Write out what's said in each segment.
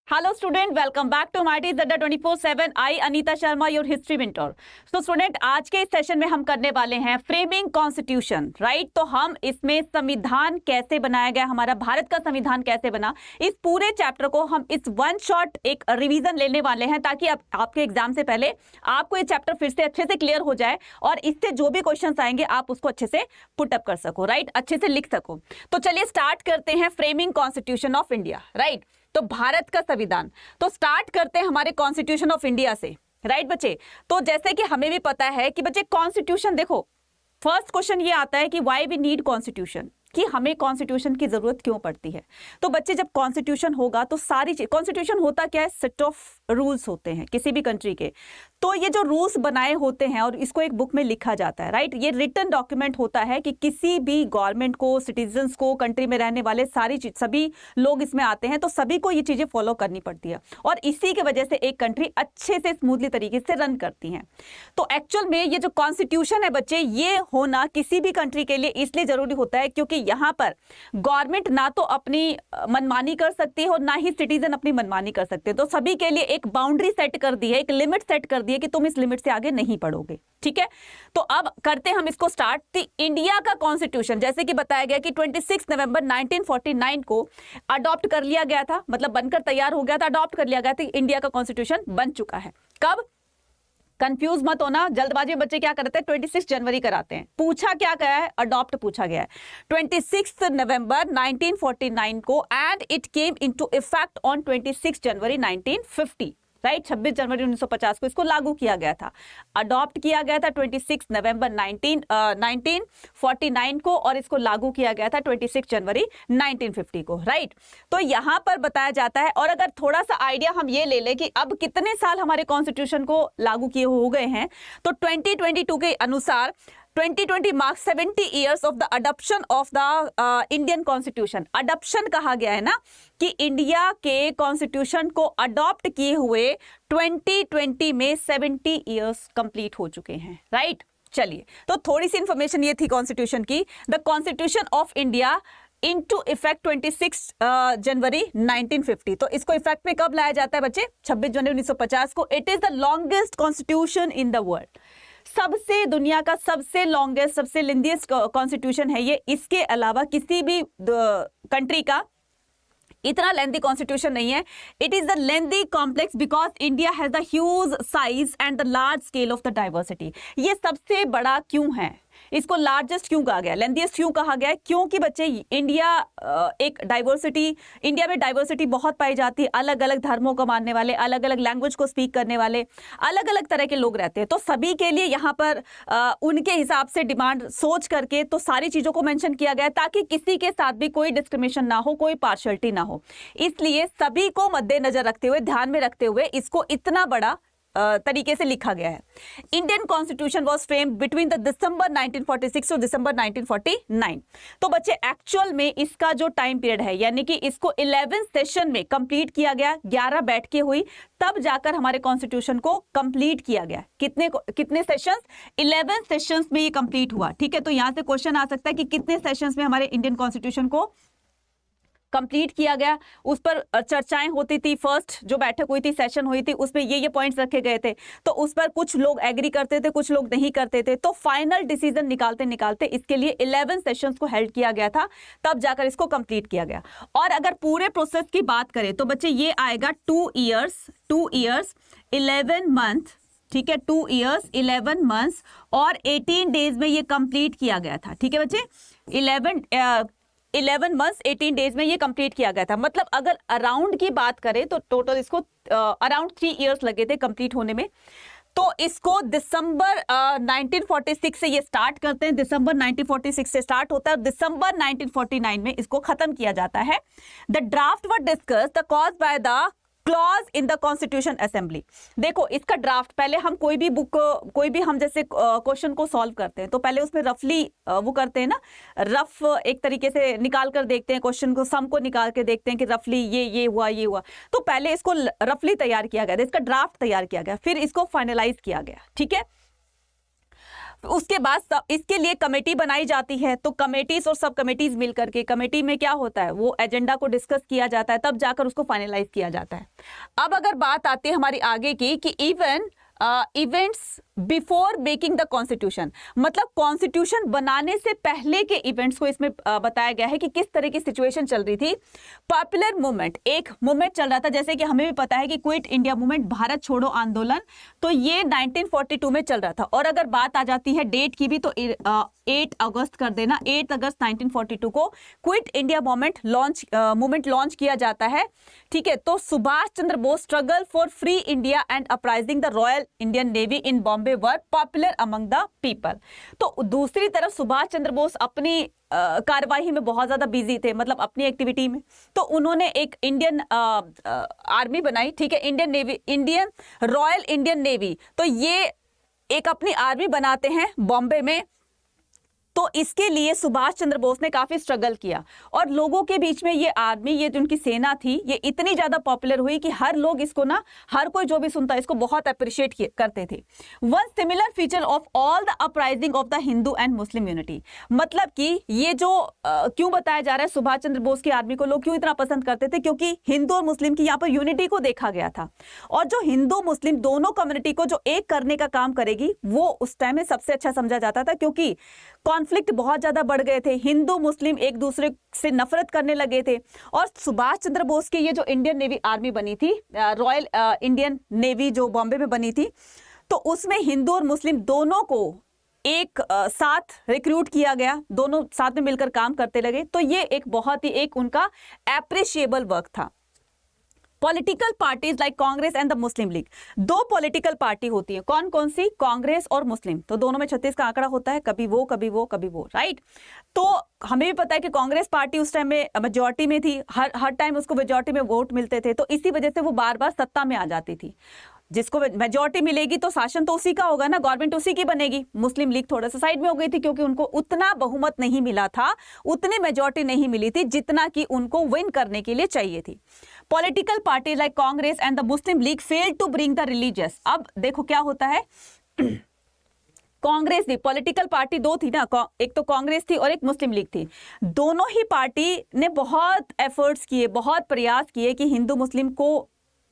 Hello student, welcome back to MIT Zedda 24/7. I Anita Sharma your history mentor. तो student, आज के इस सेशन में हम करने वाले हैं फ्रेमिंग कॉन्स्टिट्यूशन, राइट. तो हम इसमें संविधान कैसे बनाया गया, हमारा भारत का संविधान कैसे बना, इस पूरे चैप्टर को हम इस वन शॉट एक रिवीजन लेने वाले हैं ताकि आपके एग्जाम से पहले आपको ये चैप्टर फिर से अच्छे से क्लियर हो जाए और इससे जो भी क्वेश्चन आएंगे आप उसको अच्छे से पुट अप कर सको, राइट, अच्छे से लिख सको. तो चलिए स्टार्ट करते हैं framing constitution of India, right. तो भारत का संविधान, तो स्टार्ट करते हैं हमारे कॉन्स्टिट्यूशन ऑफ इंडिया से, राइट बच्चे. तो जैसे कि हमें भी पता है कि बच्चे कॉन्स्टिट्यूशन, देखो फर्स्ट क्वेश्चन ये आता है कि व्हाई वी नीड कॉन्स्टिट्यूशन, कि हमें कॉन्स्टिट्यूशन की जरूरत क्यों पड़ती है. तो बच्चे जब कॉन्स्टिट्यूशन होगा तो सारी चीज, कॉन्स्टिट्यूशन होता क्या है, सेट ऑफ रूल्स होते हैं किसी भी कंट्री के. तो ये जो रूल्स बनाए होते हैं और इसको एक बुक में लिखा जाता है, राइट. ये रिटन डॉक्यूमेंट होता है कि किसी भी गवर्नमेंट को, सिटीजन्स को, कंट्री में रहने वाले सभी लोग इसमें आते हैं, तो सभी को ये चीजें फॉलो करनी पड़ती है और इसी की वजह से एक कंट्री अच्छे से स्मूथली तरीके से रन करती है. तो एक्चुअल में ये जो कॉन्स्टिट्यूशन है बच्चे, ये होना किसी भी कंट्री के लिए इसलिए जरूरी होता है क्योंकि यहाँ पर गवर्नमेंट ना तो अपनी मनमानी कर सकती है और ना ही सिटीजन अपनी मनमानी कर सकते हैं. तो सभी के लिए एक बाउंड्री सेट कर दी है, एक लिमिट सेट कर दी है कि तुम इस लिमिट से आगे नहीं बढ़ोगे, ठीक है. तो अब करते हम इसको स्टार्ट. इंडिया का कॉन्स्टिट्यूशन जैसे कि बताया गया कि 26 नवंबर 1949 को अडॉप्ट कर लिया गया था, मतलब बनकर तैयार हो गया था, अडॉप्ट कर लिया गया था. इंडिया का कॉन्स्टिट्यूशन बन चुका है. कब, कंफ्यूज मत होना, जल्दबाजी में बच्चे क्या करते हैं, 26 जनवरी कराते हैं. पूछा क्या गया है, अडॉप्ट पूछा गया है 26 नवंबर 1949 को and it came into effect on 26 January 1950, right. 26 जनवरी 1950 को इसको लागू किया गया था. अडॉप्ट किया गया था 26 नवंबर 1949 को और इसको लागू किया गया था 26 जनवरी 1950 को, राइट. तो यहां पर बताया जाता है, और अगर थोड़ा सा आइडिया हम ये ले लें कि अब कितने साल हमारे कॉन्स्टिट्यूशन को लागू किए हो गए हैं, तो 2022 के अनुसार 2020 marks 70 years of the adoption of the Indian Constitution. Adoption कहा गया है ना, कि इंडिया के कॉन्स्टिट्यूशन को अडॉप्ट किए हुए 2020 में 70 इयर्स कंप्लीट हो चुके हैं, राइट. चलिए, तो थोड़ी सी इंफॉर्मेशन ये थी कॉन्स्टिट्यूशन की. The constitution of India into effect 26 जनवरी 1950. तो इसको इफेक्ट में कब लाया जाता है बच्चे, 26 जनवरी 1950 को. It is the longest constitution in the world. सबसे, दुनिया का सबसे लॉन्गेस्ट, सबसे लेंथीएस्ट कॉन्स्टिट्यूशन है ये. इसके अलावा किसी भी कंट्री का इतना लेंथी कॉन्स्टिट्यूशन नहीं है. It is the lengthy complex because India has the huge size and the large scale of the diversity. ये सबसे बड़ा क्यों है, इसको लार्जेस्ट क्यों कहा गया, लेंथीएस्ट क्यों कहा गया है, क्योंकि बच्चे इंडिया एक डाइवर्सिटी, इंडिया में डाइवर्सिटी बहुत पाई जाती है. अलग अलग धर्मों को मानने वाले, अलग अलग लैंग्वेज को स्पीक करने वाले, अलग अलग तरह के लोग रहते हैं. तो सभी के लिए यहाँ पर उनके हिसाब से डिमांड सोच करके तो सारी चीजों को मेंशन किया गया है ताकि किसी के साथ भी कोई डिस्क्रिमिनेशन ना हो, कोई पार्शियलिटी ना हो. इसलिए सभी को मद्देनजर रखते हुए, ध्यान में रखते हुए इसको इतना बड़ा तरीके से लिखा गया है. Indian constitution was framed between the दिसंबर 1946 और दिसंबर 1949. तो बच्चे एक्चुअल में इसका जो टाइम पीरियड है, यानी कि इसको 11 सेशन में कंप्लीट किया गया, 11 बैठकें हुई, तब जाकर हमारे कॉन्स्टिट्यूशन को कंप्लीट किया गया. कितने सेशंस, 11 सेशंस में ये कंप्लीट हुआ, ठीक है. तो यहां से क्वेश्चन आ सकता है कि कितने सेशंस में हमारे इंडियन कॉन्स्टिट्यूशन को कंप्लीट किया गया. उस पर चर्चाएं होती थी, फर्स्ट जो बैठक हुई थी, सेशन हुई थी, उसमें ये पॉइंट्स रखे गए थे. तो उस पर कुछ लोग एग्री करते थे, कुछ लोग नहीं करते थे. तो फाइनल डिसीजन निकालते निकालते इसके लिए 11 सेशंस को हेल्ड किया गया था, तब जाकर इसको कंप्लीट किया गया. और अगर पूरे प्रोसेस की बात करें तो बच्चे ये आएगा 2 इयर्स 11 मंथ, ठीक है. 2 इयर्स 11 मंथ्स और 18 डेज में ये कंप्लीट किया गया था, ठीक है बच्चे. 11 मंथ्स 18 डेज में ये कंप्लीट किया गया था. मतलब अगर अराउंड की बात करें तो टोटल इसको अराउंड 3 इयर्स लगे थे कंप्लीट होने में. तो इसको दिसंबर 1946 से ये स्टार्ट करते हैं, दिसंबर 1946 से स्टार्ट होता है, दिसंबर 1949 में इसको खत्म किया जाता है. The draft were discuss the cause by the clause in the constitution assembly. देखो इसका ड्राफ्ट, पहले हम कोई भी बुक, कोई भी हम जैसे क्वेश्चन को सॉल्व करते हैं तो पहले उसमें रफली वो करते हैं ना, रफ एक तरीके से निकाल कर देखते हैं क्वेश्चन को, सम को निकाल के देखते हैं कि रफली ये हुआ. तो पहले इसको रफली तैयार किया गया था, इसका ड्राफ्ट तैयार किया गया, फिर इसको फाइनलाइज किया गया, ठीक है. उसके बाद इसके लिए कमेटी बनाई जाती है, तो कमेटीज और सब कमेटीज मिलकर के, कमेटी में क्या होता है, वो एजेंडा को डिस्कस किया जाता है, तब जाकर उसको फाइनलाइज किया जाता है। अब अगर बात आती है हमारी आगे की कि even events before making the constitution, मतलब कॉन्स्टिट्यूशन बनाने से पहले के इवेंट्स को इसमें बताया गया है कि किस तरह की सिचुएशन चल रही थी। पॉपुलर मूवमेंट, एक मूवमेंट चल रहा था, जैसे कि हमें भी पता है कि क्विट इंडिया मूवमेंट, भारत छोड़ो आंदोलन, तो ये 1942 में चल रहा था। और अगर बात आ जाती है डेट की भी, तो 8 अगस्त कर देना, 8 अगस्त 1942 को क्विट इंडिया मूवमेंट लॉन्च किया जाता है। ठीक है, तो Subhash Chandra Bose struggle for free India and uprising the royal Indian navy in Bombay were popular among the people. तो दूसरी तरफ सुभाष चंद्र बोस अपनी कार्यवाही में बहुत ज्यादा बिजी थे, मतलब अपनी एक्टिविटी में, तो उन्होंने एक इंडियन आर्मी बनाई। ठीक है, Indian navy, Indian royal Indian navy, तो ये एक अपनी आर्मी बनाते हैं बॉम्बे में। तो इसके लिए सुभाष चंद्र बोस ने काफी स्ट्रगल किया और लोगों के बीच में ये आर्मी, ये जो उनकी सेना थी, ये इतनी ज्यादा पॉपुलर हुई कि हर लोग इसको ना, हर कोई जो भी सुनता इसको बहुत अप्रिशिएट करते थे। One similar feature of all the uprising of the Hindu and Muslim unity, मतलब कि ये जो क्यों बताया जा रहा है सुभाष चंद्र बोस की आर्मी को लोग क्यों इतना पसंद करते थे, क्योंकि हिंदू और मुस्लिम की यहाँ पर यूनिटी को देखा गया था। और जो हिंदू मुस्लिम दोनों कम्युनिटी को जो एक करने का काम करेगी, वो उस टाइम में सबसे अच्छा समझा जाता था, क्योंकि कॉन्फ्लिक्ट बहुत ज्यादा बढ़ गए थे, हिंदू मुस्लिम एक दूसरे से नफरत करने लगे थे। और सुभाष चंद्र बोस की ये जो इंडियन नेवी आर्मी बनी थी, रॉयल इंडियन नेवी जो बॉम्बे में बनी थी, तो उसमें हिंदू और मुस्लिम दोनों को एक साथ रिक्रूट किया गया, दोनों साथ में मिलकर काम करते लगे। तो ये एक बहुत ही एक उनका एप्रिशिएबल वर्क था। Political parties like Congress and the Muslim league, दो पॉलिटिकल पार्टी होती है, कौन कौन सी, कांग्रेस और मुस्लिम, तो दोनों में 36 का आंकड़ा होता है, कभी वो कभी वो कभी वो, राइट। तो हमें भी पता है कि कांग्रेस पार्टी उस टाइम में मेजॉरिटी में थी, हर टाइम उसको मेजॉरिटी में वोट मिलते थे, तो इसी वजह से वो बार बार सत्ता में आ जाती थी। जिसको मेजॉरिटी मिलेगी तो शासन तो उसी का होगा ना, गवर्नमेंट उसी की बनेगी। मुस्लिम लीग थोड़ा सा साइड में हो गई थी, क्योंकि उनको उतना बहुमत नहीं मिला था, उतनी मेजॉरिटी नहीं मिली थी जितना कि उनको विन करने के लिए चाहिए थी। Political party like Congress and the Muslim League failed to bring the religious. अब देखो क्या होता है, कांग्रेस थी, पॉलिटिकल पार्टी दो थी ना, एक तो कांग्रेस थी और एक मुस्लिम लीग थी। दोनों ही पार्टी ने बहुत एफर्ट्स किए, बहुत प्रयास किए कि हिंदू मुस्लिम को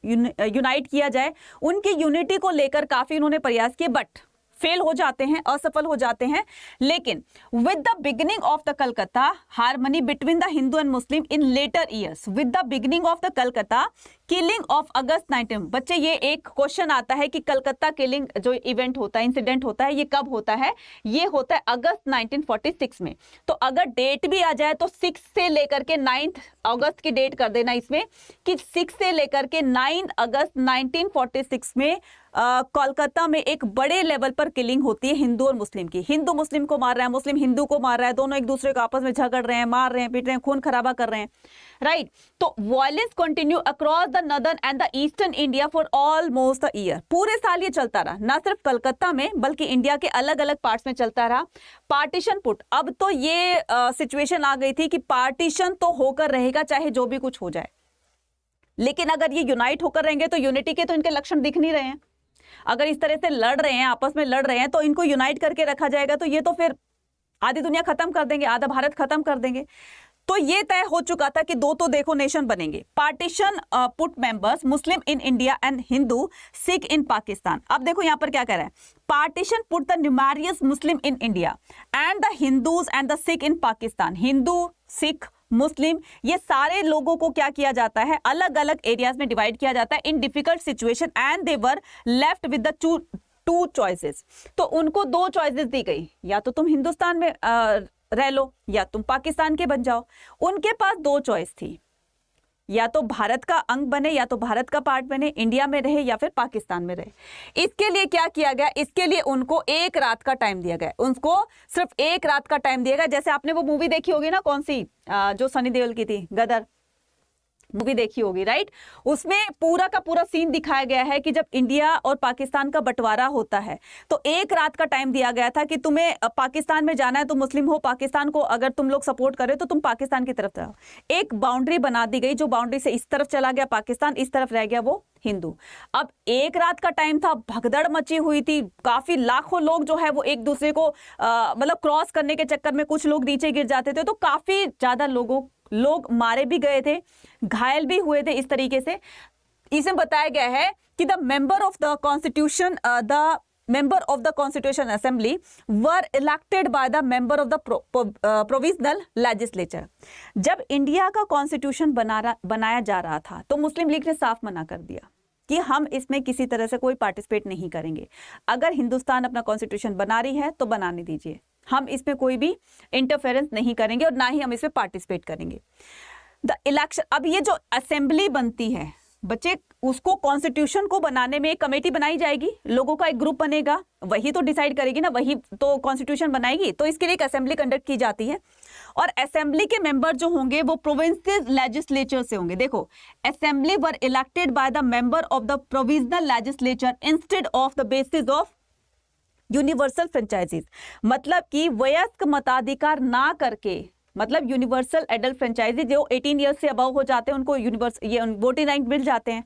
यूनाइट किया जाए, उनकी यूनिटी को लेकर काफी उन्होंने प्रयास किए, बट फेल हो जाते हैं, असफल हो जाते हैं। लेकिन with the beginning of the Calcutta harmony between the Hindu and Muslim in later years, with the beginning of the Calcutta killing of अगस्त 19, बच्चे ये एक क्वेश्चन आता है कि कलकत्ता किलिंग जो इवेंट होता है, इंसिडेंट होता है, ये कब होता है, ये होता है अगस्त 1946 में। तो अगर डेट भी आ जाए तो 6 से लेकर के 9 अगस्त की डेट कर देना इसमें, कि 6 से लेकर के 9 अगस्त 1946 में कोलकाता में एक बड़े लेवल पर किलिंग होती है हिंदू और मुस्लिम की। हिंदू मुस्लिम को मार रहा है, मुस्लिम हिंदू को मार रहा है, दोनों एक दूसरे को आपस में झगड़ रहे हैं, मार रहे हैं, पीट रहे हैं, खून खराबा कर रहे हैं, राइट। तो violence continue across the northern and the eastern India for almost the year, पूरे साल ये चलता रहा, ना सिर्फ कलकत्ता में बल्कि इंडिया के अलग अलग पार्ट्स में चलता रहा। पार्टीशन पुट, अब तो ये सिचुएशन आ गई थी कि पार्टीशन तो होकर रहेगा चाहे जो भी कुछ हो जाए, लेकिन अगर ये यूनाइट होकर रहेंगे तो यूनिटी के तो इनके लक्षण दिख नहीं रहे हैं। अगर इस तरह से लड़ रहे हैं, आपस में लड़ रहे हैं, तो इनको यूनाइट करके रखा जाएगा तो ये तो फिर आधी दुनिया खत्म कर देंगे, आधा भारत खत्म कर देंगे। तो ये तय हो चुका था कि दो तो देखो नेशन बनेंगे। Partition put members Muslim in India and Hindu Sikh in Pakistan. अब देखो यहां पर क्या कह रहा है, partition put the numerous Muslim in India and the Hindus and the Sikh in Pakistan. Hindu, Sikh, मुस्लिम, ये सारे लोगों को क्या किया जाता है, अलग अलग एरियाज में डिवाइड किया जाता है इन difficult situation, and they were left with the two choices. तो उनको दो चॉइसेस दी गई, या तो तुम हिंदुस्तान में रह लो या तुम पाकिस्तान के बन जाओ। उनके पास दो चॉइस थी, या तो भारत का अंग बने, या तो भारत का पार्ट बने, इंडिया में रहे या फिर पाकिस्तान में रहे। इसके लिए क्या किया गया, इसके लिए उनको एक रात का टाइम दिया गया, उनको सिर्फ एक रात का टाइम दिया गया। जैसे आपने वो मूवी देखी होगी ना, कौन सी, जो सनी देओल की थी, गदर, मूवी देखी होगी, राइट। उसमें पूरा का पूरा सीन दिखाया गया है कि जब इंडिया और पाकिस्तान का बंटवारा होता है तो एक रात का टाइम दिया गया था कि तुम्हें पाकिस्तान में जाना है, तुम मुस्लिम हो, पाकिस्तान को अगर तुम लोग सपोर्ट करे तो तुम पाकिस्तान की तरफ जाओ। एक बाउंड्री बना दी गई, जो बाउंड्री से इस तरफ चला गया पाकिस्तान, इस तरफ रह गया वो हिंदू। अब एक रात का टाइम था, भगदड़ मची हुई थी, काफी लाखों लोग जो है वो एक दूसरे को मतलब क्रॉस करने के चक्कर में कुछ लोग नीचे गिर जाते थे, तो काफी ज्यादा लोग मारे भी गए थे, घायल भी हुए थे। इस तरीके से इसमें बताया गया है कि the member of the constitution assembly were elected by the member of the provisional legislature. जब इंडिया का कॉन्स्टिट्यूशन बनाया जा रहा था तो मुस्लिम लीग ने साफ मना कर दिया कि हम इसमें किसी तरह से कोई पार्टिसिपेट नहीं करेंगे। अगर हिंदुस्तान अपना कॉन्स्टिट्यूशन बना रही है तो बनाने दीजिए, हम इसमें कोई भी इंटरफेरेंस नहीं करेंगे और ना ही हम इसमें पार्टिसिपेट करेंगे। द इलेक्शन, अब ये जो असेंबली बनती है बच्चे, उसको कॉन्स्टिट्यूशन को बनाने में एक कमेटी बनाई जाएगी, लोगों का एक ग्रुप बनेगा, वही तो डिसाइड करेगी ना, वही तो कॉन्स्टिट्यूशन बनाएगी। तो इसके लिए एक असेंबली कंडक्ट की जाती है और असेंबली के मेंबर जो होंगे वो प्रोविंशियल लेजिस्लेचर से होंगे। देखो, assembly were elected by the member of the provisional legislature instead of the basis of universal franchises. मतलब कि वयस्क मताधिकार ना करके, मतलब यूनिवर्सल एडल्ट फ्रेंचाइजी, जो 18 ईयर्स से अबव हो जाते हैं उनको ये वोटिंग राइट मिल जाते हैं।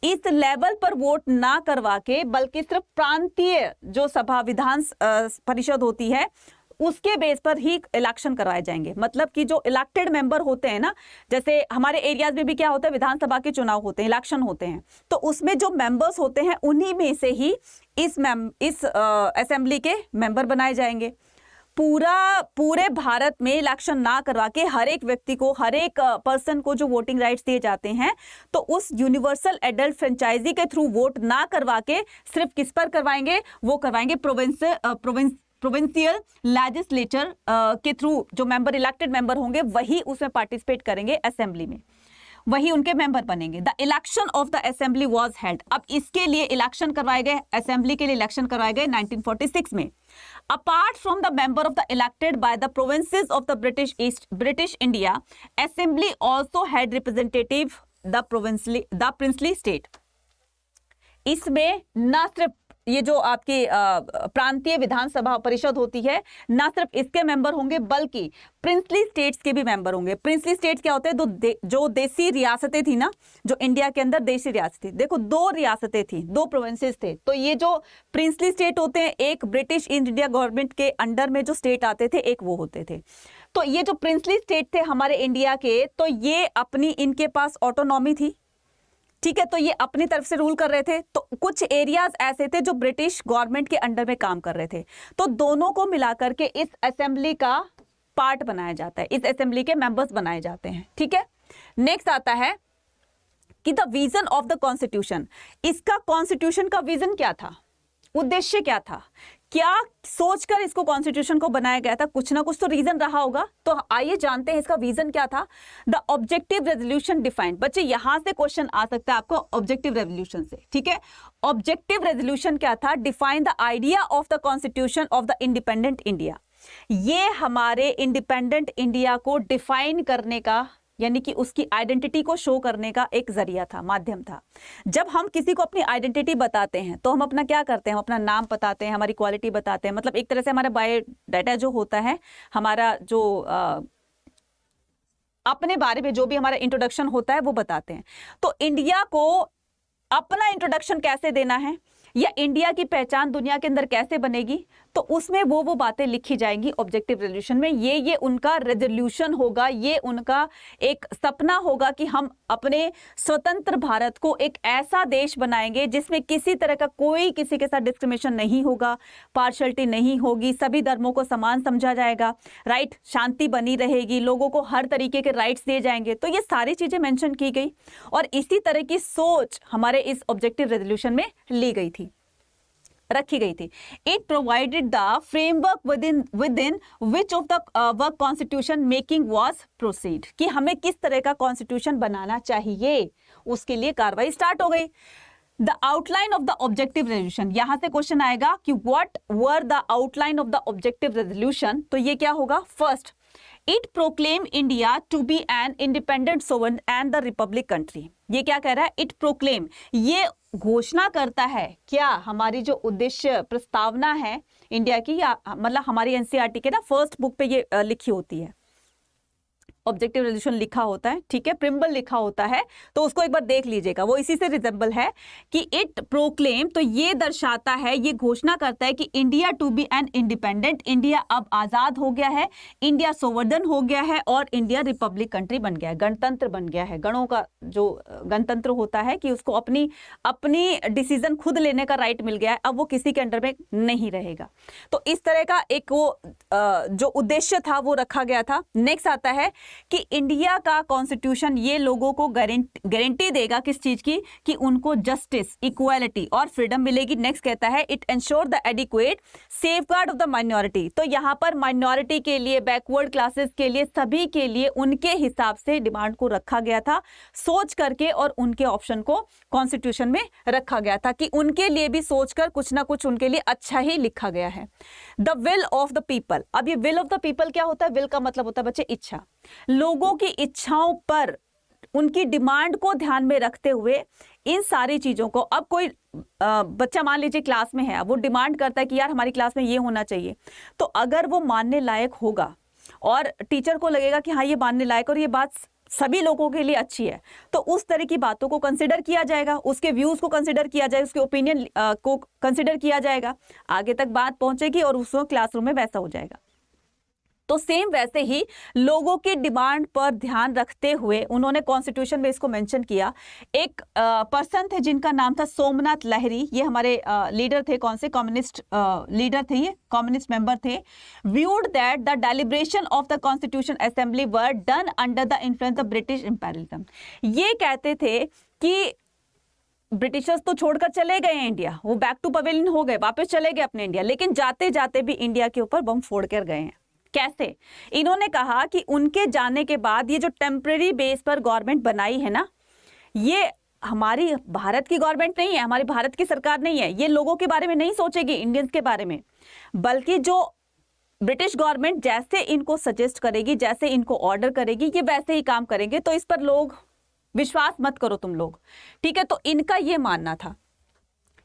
इस लेवल पर वोट ना करवा के, बल्कि सिर्फ प्रांतीय जो सभा विधान परिषद होती है उसके बेस पर ही इलेक्शन करवाए जाएंगे। मतलब कि जो इलेक्टेड मेंबर होते हैं ना, जैसे हमारे एरियाज में भी क्या होता है, विधानसभा के चुनाव होते हैं, इलेक्शन होते हैं, तो उसमें जो मेंबर्स होते हैं उन्हीं में से ही इस असेंबली के मेंबर बनाए जाएंगे। पूरे भारत में इलेक्शन ना करवा के हर एक व्यक्ति को, हर एक पर्सन को जो वोटिंग राइट्स दिए जाते हैं, तो उस यूनिवर्सल एडल्ट फ्रेंचाइजी के थ्रू वोट ना करवा के सिर्फ किस पर करवाएंगे, वो करवाएंगे प्रोविंशियल लेजिस्लेचर के थ्रू। जो मेंबर इलेक्टेड मेंबर होंगे वही उसमें पार्टिसिपेट करेंगे असेंबली में, वही उनके मेंबर बनेंगे। The election of the assembly was held. अब इसके लिए इलेक्शन करवाए गए, असेंबली के लिए इलेक्शन करवाए गए 1946 में। Apart from the member of the elected by the provinces of the British India, Assembly also had representative the princely state. इसमें न सिर्फ ये जो आपकी प्रांतीय विधानसभा परिषद होती है, ना सिर्फ इसके मेंबर होंगे बल्कि प्रिंसली स्टेट्स के भी मेंबर होंगे। प्रिंसली स्टेट्स क्या होते हैं, जो देसी रियासतें थी ना, जो इंडिया के अंदर देसी रियासतें, देखो 2 रियासतें थी, 2 प्रोविंसेस थे। तो ये जो प्रिंसली स्टेट होते हैं, एक ब्रिटिश इंडिया गवर्नमेंट के अंडर में जो स्टेट आते थे, एक वो होते थे। तो ये जो प्रिंसली स्टेट थे हमारे इंडिया के, तो ये अपनी, इनके पास ऑटोनॉमी थी, ठीक है, तो ये अपनी तरफ से रूल कर रहे थे। तो कुछ एरियाज ऐसे थे जो ब्रिटिश गवर्नमेंट के अंडर में काम कर रहे थे, तो दोनों को मिलाकर के इस असेंबली का पार्ट बनाया जाता है, इस असेंबली के मेंबर्स बनाए जाते हैं, ठीक है। नेक्स्ट आता है कि the vision of the constitution. इसका कॉन्स्टिट्यूशन का विजन क्या था, उद्देश्य क्या था, क्या सोचकर इसको कॉन्स्टिट्यूशन को बनाया गया था, कुछ ना कुछ तो रीजन रहा होगा। तो आइए जानते हैं इसका रीजन क्या था। The objective resolution defined. बच्चे यहां से क्वेश्चन आ सकता है आपको ऑब्जेक्टिव रेजोल्यूशन से, ठीक है। ऑब्जेक्टिव रेजोल्यूशन क्या था, define the idea of the constitution of the independent India. ये हमारे इंडिपेंडेंट इंडिया को डिफाइन करने का, यानी कि उसकी आइडेंटिटी को शो करने का एक जरिया था, माध्यम था। जब हम किसी को अपनी आइडेंटिटी बताते हैं तो हम अपना क्या करते हैं, हम अपना नाम बताते हैं, हमारी क्वालिटी बताते हैं, मतलब एक तरह से हमारा बायोडाटा जो होता है, हमारा जो अपने बारे में जो भी हमारा इंट्रोडक्शन होता है वो बताते हैं। तो इंडिया को अपना इंट्रोडक्शन कैसे देना है या इंडिया की पहचान दुनिया के अंदर कैसे बनेगी, तो उसमें वो बातें लिखी जाएंगी ऑब्जेक्टिव रेजोल्यूशन में। ये उनका रेजोल्यूशन होगा, ये उनका एक सपना होगा कि हम अपने स्वतंत्र भारत को एक ऐसा देश बनाएंगे जिसमें किसी तरह का कोई किसी के साथ डिस्क्रिमिनेशन नहीं होगा, पार्शियलिटी नहीं होगी, सभी धर्मों को समान समझा जाएगा, राइट, शांति बनी रहेगी, लोगों को हर तरीके के राइट्स दिए जाएंगे। तो ये सारी चीजें मेंशन की गई और इसी तरह की सोच हमारे इस ऑब्जेक्टिव रेजोल्यूशन में ली गई थी, रखी गई थी। It provided the framework within which of the work constitution making was proceed, कि हमें किस तरह का कॉन्स्टिट्यूशन बनाना चाहिए, उसके लिए कार्रवाई स्टार्ट हो गई। The outline of the objective resolution, यहां से क्वेश्चन आएगा कि what were the outline of the objective resolution. तो ये क्या होगा, first it proclaim India to be an independent sovereign and the republic country. ये क्या कह रहा है? इट प्रोक्लेम, ये घोषणा करता है क्या, हमारी जो उद्देश्य प्रस्तावना है इंडिया की, या मतलब हमारी एनसीईआरटी के ना फर्स्ट बुक पे ये लिखी होती है, ऑब्जेक्टिव रेजोल्यूशन लिखा होता है, ठीक है, प्रिम्बल लिखा होता है, तो उसको एक बार देख लीजिएगा, वो इसी से रिजेंबल है कि इट प्रोक्लेम, तो ये दर्शाता है, ये घोषणा करता है कि India to be an independent, India अब आजाद हो गया है, इंडिया सोवर्डन हो गया है और इंडिया रिपब्लिक कंट्री बन गया है, गणतंत्र बन गया है। गणों का जो गणतंत्र होता है कि उसको अपनी डिसीजन खुद लेने का राइट मिल गया है, अब वो किसी के अंडर में नहीं रहेगा। तो इस तरह का एक वो जो उद्देश्य था वो रखा गया था। नेक्स्ट आता है कि इंडिया का कॉन्स्टिट्यूशन ये लोगों को गारंटी देगा किस चीज की, कि उनको जस्टिस, इक्वालिटी और फ्रीडम मिलेगी। नेक्स्ट कहता है it ensure the adequate safeguard of the minority, तो यहां पर माइनॉरिटी के लिए, बैकवर्ड क्लासेस के लिए, सभी के लिए उनके हिसाब से डिमांड को रखा गया था सोच करके, और उनके ऑप्शन को कॉन्स्टिट्यूशन में रखा गया था कि उनके लिए भी सोचकर कुछ ना कुछ उनके लिए अच्छा ही लिखा गया है। The will of the people, अब ये विल ऑफ द पीपल क्या होता है? विल का मतलब होता है बच्चे इच्छा, लोगों की इच्छाओं पर, उनकी डिमांड को ध्यान में रखते हुए इन सारी चीजों को, अब कोई बच्चा मान लीजिए क्लास में है, अब वो डिमांड करता है कि यार हमारी क्लास में ये होना चाहिए, तो अगर वो मानने लायक होगा और टीचर को लगेगा कि हाँ ये मानने लायक और ये बात सभी लोगों के लिए अच्छी है, तो उस तरह की बातों को कंसिडर किया जाएगा, उसके व्यूज को कंसिडर किया जाएगा, उसके ओपिनियन को कंसिडर किया जाएगा, आगे तक बात पहुंचेगी और उसको क्लासरूम में वैसा हो जाएगा। तो सेम वैसे ही लोगों की डिमांड पर ध्यान रखते हुए उन्होंने कॉन्स्टिट्यूशन में इसको मेंशन किया। एक पर्सन थे जिनका नाम था सोमनाथ लाहिरी, ये हमारे लीडर थे, कौन से? कम्युनिस्ट लीडर थे, ये कम्युनिस्ट मेंबर थे। Viewed that the deliberation of the constitution assembly were done under the influence of British imperialism. ये कहते थे कि ब्रिटिशर्स तो छोड़कर चले गए हैं इंडिया, वो बैक टू पवेलियन हो गए, वापस चले गए अपने इंडिया, लेकिन जाते जाते भी इंडिया के ऊपर बम फोड़ कर गए हैं। कैसे? इन्होंने कहा कि उनके जाने के बाद ये जो टेम्परेरी बेस पर गवर्नमेंट बनाई है ना, ये हमारी भारत की गवर्नमेंट नहीं है, हमारी भारत की सरकार नहीं है, ये लोगों के बारे में नहीं सोचेगी, इंडियंस के बारे में, बल्कि जो ब्रिटिश गवर्नमेंट जैसे इनको सजेस्ट करेगी, जैसे इनको ऑर्डर करेगी, ये वैसे ही काम करेंगे, तो इस पर लोग विश्वास मत करो तुम लोग, ठीक है? तो इनका ये मानना था।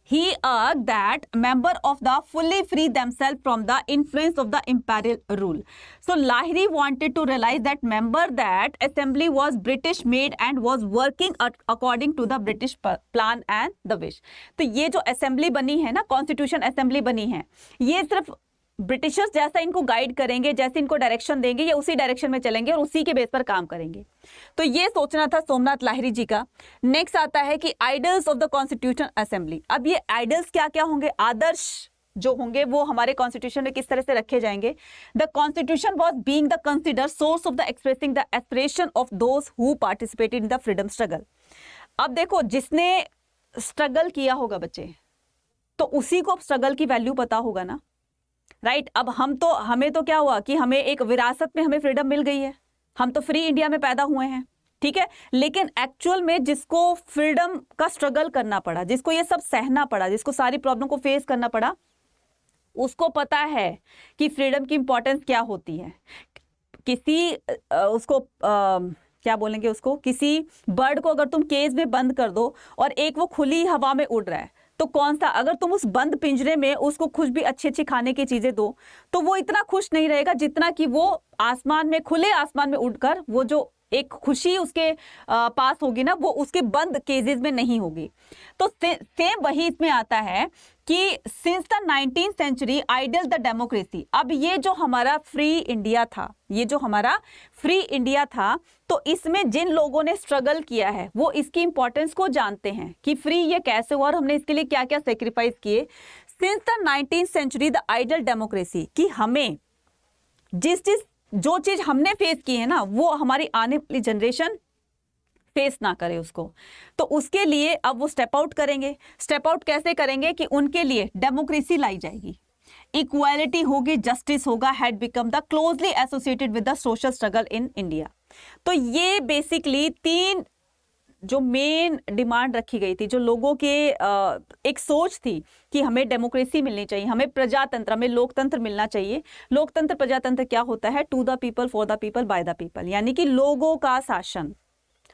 He urged that member of the fully free themselves from the influence of the imperial rule. So Lahiri wanted to realize that member that assembly was British made and was working according to the British plan and the wish. तो ये जो assembly बनी है ना, constitution assembly बनी है, ये सिर्फ ब्रिटिशर्स जैसा इनको गाइड करेंगे, जैसे इनको डायरेक्शन देंगे, ये उसी डायरेक्शन में चलेंगे और उसी के बेस पर काम करेंगे। तो ये सोचना था सोमनाथ लाहिरी जी का। नेक्स्ट आता है कि idols of the constitution assembly. अब ये आइडल्स क्या क्या होंगे, आदर्श जो होंगे वो हमारे कॉन्स्टिट्यूशन में किस तरह से रखे जाएंगे? The constitution was being the consider source of the expressing the aspiration of those who participated in the freedom struggle. अब देखो, जिसने स्ट्रगल किया होगा बच्चे, तो उसी को स्ट्रगल की वैल्यू पता होगा ना, राइट? अब हमें तो क्या हुआ कि हमें एक विरासत में हमें फ्रीडम मिल गई है, हम तो फ्री इंडिया में पैदा हुए हैं, ठीक है? लेकिन एक्चुअल में जिसको फ्रीडम का स्ट्रगल करना पड़ा, जिसको ये सब सहना पड़ा, जिसको सारी प्रॉब्लम को फेस करना पड़ा, उसको पता है कि फ्रीडम की इंपॉर्टेंस क्या होती है। किसी उसको क्या बोलेंगे उसको, किसी बर्ड को अगर तुम केज में बंद कर दो और एक वो खुली हवा में उड़ रहा है, तो कौन सा, अगर तुम उस बंद पिंजरे में उसको कुछ भी अच्छी अच्छी खाने की चीजें दो, तो वो इतना खुश नहीं रहेगा जितना कि वो आसमान में, खुले आसमान में उड़कर वो जो एक खुशी उसके पास होगी ना, वो उसके बंद केजेस में नहीं होगी। तो सेम वही इसमें आता है कि since the 19th century ideal the democracy. अब ये जो हमारा फ्री इंडिया था, ये जो हमारा फ्री इंडिया था, तो इसमें जिन लोगों ने स्ट्रगल किया है वो इसकी इंपॉर्टेंस को जानते हैं कि फ्री ये कैसे हुआ और हमने इसके लिए क्या क्या सेक्रीफाइस किए। Since the 19th century the ideal democracy, कि हमें जो चीज हमने फेस की है ना, वो हमारी आने वाली जनरेशन फेस ना करे उसको, तो उसके लिए अब वो स्टेप आउट करेंगे। स्टेप आउट कैसे करेंगे? कि उनके लिए डेमोक्रेसी लाई जाएगी, इक्वालिटी होगी, जस्टिस होगा, had become the closely associated with the social struggle in India. तो ये बेसिकली 3 जो मेन डिमांड रखी गई थी, जो लोगों के एक सोच थी कि हमें डेमोक्रेसी मिलनी चाहिए, हमें प्रजातंत्र, हमें लोकतंत्र मिलना चाहिए। लोकतंत्र प्रजातंत्र क्या होता है? To the people, for the people, by the people, यानी कि लोगों का शासन,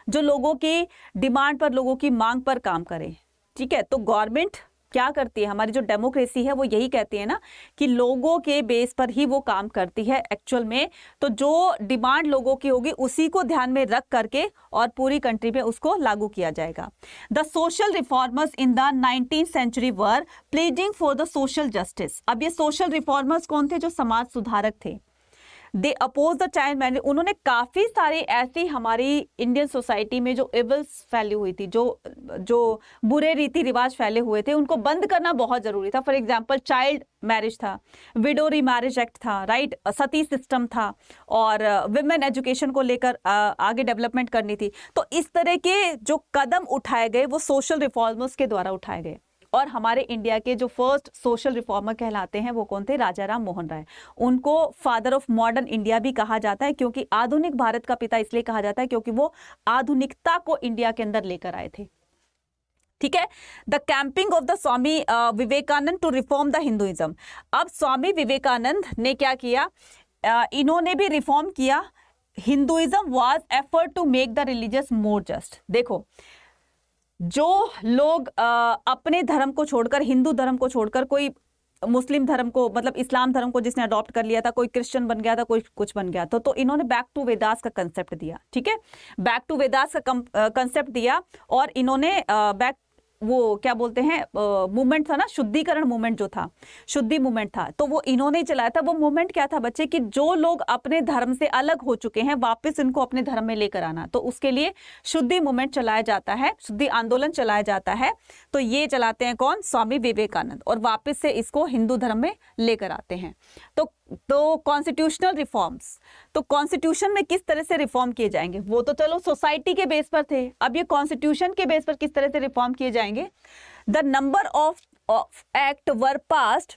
जो लोगों की डिमांड पर, लोगों की मांग पर काम करे। ठीक है, तो गवर्नमेंट क्या करती है, हमारी जो डेमोक्रेसी है वो यही कहती है ना कि लोगों के बेस पर ही वो काम करती है एक्चुअल में। तो जो डिमांड लोगों की होगी उसी को ध्यान में रख करके और पूरी कंट्री में उसको लागू किया जाएगा। The social reformers in the 19th century were pleading for the social justice. अब ये सोशल रिफॉर्मर्स कौन थे? जो समाज सुधारक थे। दे अपोज द चाइल्ड मैरिज। उन्होंने काफी सारे ऐसी हमारी इंडियन सोसाइटी में जो इविल्स फैली हुई थी, जो बुरे रीति रिवाज फैले हुए थे, उनको बंद करना बहुत जरूरी था। फॉर एग्जाम्पल चाइल्ड मैरिज था, विडो रीमैरिज एक्ट था, राइट, सती सिस्टम था, और विमेन एजुकेशन को लेकर आगे डेवलपमेंट करनी थी। तो इस तरह के जो कदम उठाए गए वो सोशल रिफॉर्मर्स के द्वारा उठाए गए। और हमारे इंडिया के जो फर्स्ट सोशल रिफॉर्मर कहलाते हैं वो कौन थे? राजा राम मोहन राय। उनको फादर ऑफ मॉडर्न इंडिया भी कहा जाता है, क्योंकि आधुनिक भारत का पिता इसलिए कहा जाता है क्योंकि वो आधुनिकता को इंडिया के अंदर लेकर आए थे। ठीक है, the camping of the Swami Vivekananda to reform the Hinduism. अब स्वामी विवेकानंद ने क्या किया? इन्होंने भी रिफॉर्म किया। Hinduism was effort to make the religious more just. देखो, जो लोग अपने धर्म को छोड़कर, हिंदू धर्म को छोड़कर, कोई मुस्लिम धर्म को, मतलब इस्लाम धर्म को जिसने अडॉप्ट कर लिया था, कोई क्रिश्चियन बन गया था, कोई कुछ बन गया था, तो इन्होंने बैक टू वेदास का कंसेप्ट दिया। ठीक है, बैक टू वेदास का कंसेप्ट दिया, और इन्होंने वो क्या बोलते हैं मूवमेंट था ना, शुद्धिकरण मूवमेंट जो था, शुद्धि मूवमेंट था, तो वो इन्होंने चलाया था। वो मूवमेंट क्या था बच्चे, कि जो लोग अपने धर्म से अलग हो चुके हैं वापस इनको अपने धर्म में लेकर आना। तो उसके लिए शुद्धि मूवमेंट चलाया जाता है, शुद्धि आंदोलन चलाया जाता है। तो ये चलाते हैं कौन? स्वामी विवेकानंद, और वापस से इसको हिंदू धर्म में लेकर आते हैं। तो कॉन्स्टिट्यूशनल रिफॉर्म्स, तो कॉन्स्टिट्यूशन में किस तरह से रिफॉर्म किए जाएंगे? वो तो चलो सोसाइटी के बेस पर थे, अब ये कॉन्स्टिट्यूशन के बेस पर किस तरह से रिफॉर्म किए जाएंगे? The number of act were passed,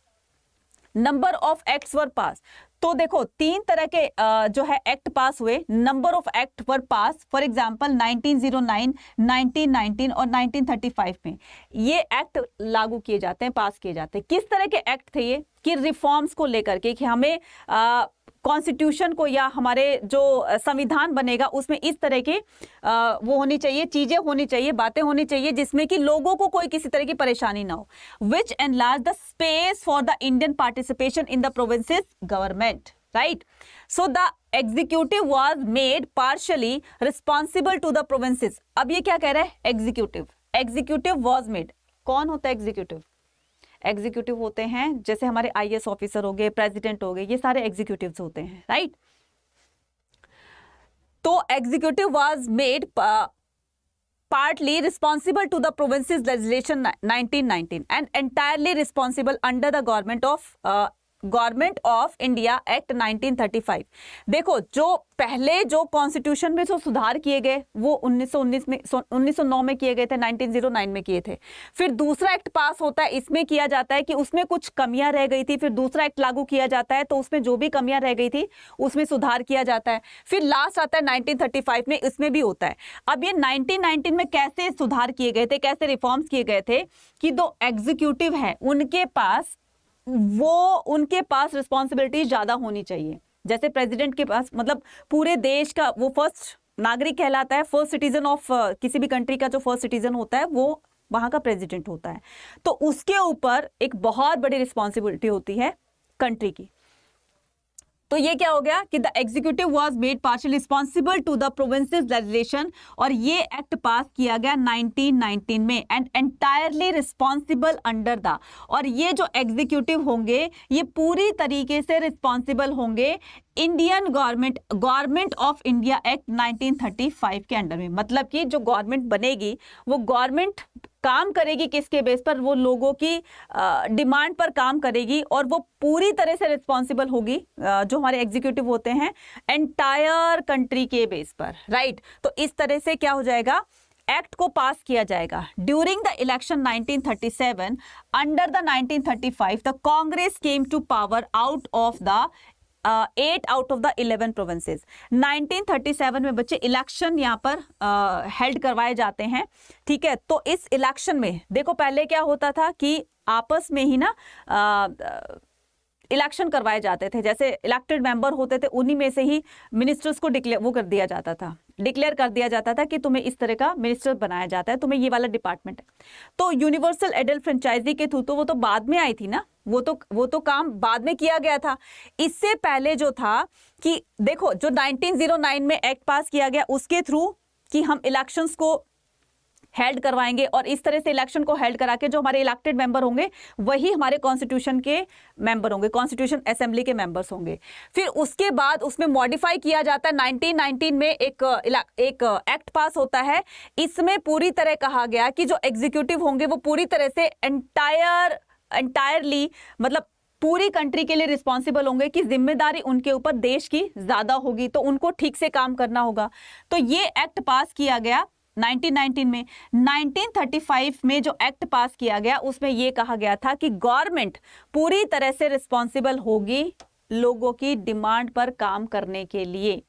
number of acts were pass. तो देखो 3 तरह के जो है एक्ट पास हुए, number of act were pass. For example 1909, 1919 और 1935 में ये एक्ट लागू किए जाते हैं, पास किए जाते हैं। किस तरह के एक्ट थे ये? कि रिफॉर्म्स को लेकर के, कि हमें कॉन्स्टिट्यूशन को, या हमारे जो संविधान बनेगा उसमें इस तरह के वो होनी चाहिए, चीजें होनी चाहिए, बातें होनी चाहिए जिसमें कि लोगों को कोई किसी तरह की परेशानी ना हो। Which enlarge the space for the Indian participation in the provinces government, right. So the executive was made partially responsible to the provinces. अब ये क्या कह रहा है? Executive was made. कौन होता है एग्जीक्यूटिव? एग्जीक्यूटिव होते हैं जैसे हमारे आईएएस ऑफिसर हो गए, प्रेसिडेंट हो गए, ये सारे एग्जीक्यूटिव्स होते हैं, राइट। तो executive was made partly responsible to the province's legislation 1919 and entirely responsible under the government of India act 1935। देखो, जो पहले जो कॉन्स्टिट्यूशन में जो सुधार किए गए वो 1909 में किए गए थे, 1909 में किए थे। फिर दूसरा एक्ट पास होता है, इसमें किया जाता है कि उसमें कुछ कमियां रह गई थी, फिर दूसरा एक्ट लागू किया जाता है तो उसमें जो भी कमियां रह गई थी उसमें सुधार किया जाता है। फिर लास्ट आता है 1935 में, इसमें भी होता है। अब ये 1919 में कैसे सुधार किए गए थे, कैसे रिफॉर्म्स किए गए थे कि जो एग्जीक्यूटिव है उनके पास रिस्पॉन्सिबिलिटी ज्यादा होनी चाहिए। जैसे प्रेसिडेंट के पास, मतलब पूरे देश का वो फर्स्ट नागरिक कहलाता है, फर्स्ट सिटीजन ऑफ किसी भी कंट्री का जो फर्स्ट सिटीजन होता है वो वहां का प्रेसिडेंट होता है। तो उसके ऊपर एक बहुत बड़ी रिस्पॉन्सिबिलिटी होती है कंट्री की। तो ये क्या हो गया कि the executive was made partially responsible to the provinces legislation, और ये एक्ट पास किया गया 1919 में, and entirely responsible under the, और ये जो एग्जीक्यूटिव होंगे ये पूरी तरीके से रिस्पॉन्सिबल होंगे Indian government of India act 1935 के अंडर में। मतलब कि जो गवर्नमेंट बनेगी वो गवर्नमेंट काम करेगी किसके बेस पर? वो लोगों की डिमांड पर काम करेगी, और वो पूरी तरह से रिस्पॉन्सिबल होगी जो हमारे एग्जीक्यूटिव होते हैं एंटायर कंट्री के बेस पर, राइट। तो इस तरह से क्या हो जाएगा, एक्ट को पास किया जाएगा। During the election 1937 under the 1935 the Congress came to power out of the 8 out of the 11 provinces. 1937 में बच्चे इलेक्शन यहाँ पर हेल्ड करवाए जाते हैं, ठीक है। तो इस इलेक्शन में देखो पहले क्या होता था कि आपस में ही ना इलेक्शन करवाए जाते थे, जैसे इलेक्टेड मेंबर होते थे उन्हीं में से ही मिनिस्टर्स को डिक्लेयर कर दिया जाता था कि तुम्हें इस तरह का मिनिस्टर बनाया जाता है, तुम्हें ये वाला डिपार्टमेंट है। तो यूनिवर्सल एडल्ट फ्रेंचाइजी के थ्रू तो वो तो बाद में आई थी ना, वो तो काम बाद में किया गया था। इससे पहले जो था कि देखो जो 1909 में एक्ट पास किया गया उसके थ्रू कि हम इलेक्शंस को हेल्ड करवाएंगे और इस तरह से इलेक्शन को हेल्ड करा के जो हमारे इलेक्टेड मेंबर होंगे वही हमारे कॉन्स्टिट्यूशन के मेंबर होंगे, कॉन्स्टिट्यूशन असेंबली के मेंबर्स होंगे। फिर उसके बाद उसमें मॉडिफाई किया जाता है। 1919 में एक एक्ट पास होता है, इसमें पूरी तरह कहा गया कि जो एग्जीक्यूटिव होंगे वो पूरी तरह से एंटायरली मतलब पूरी कंट्री के लिए रिस्पॉन्सिबल होंगे, कि जिम्मेदारी उनके ऊपर देश की ज्यादा होगी, तो उनको ठीक से काम करना होगा। तो ये एक्ट पास किया गया 1919 में। 1935 में जो एक्ट पास किया गया उसमें यह कहा गया था कि गवर्नमेंट पूरी तरह से रिस्पॉन्सिबल होगी लोगों की डिमांड पर काम करने के लिए,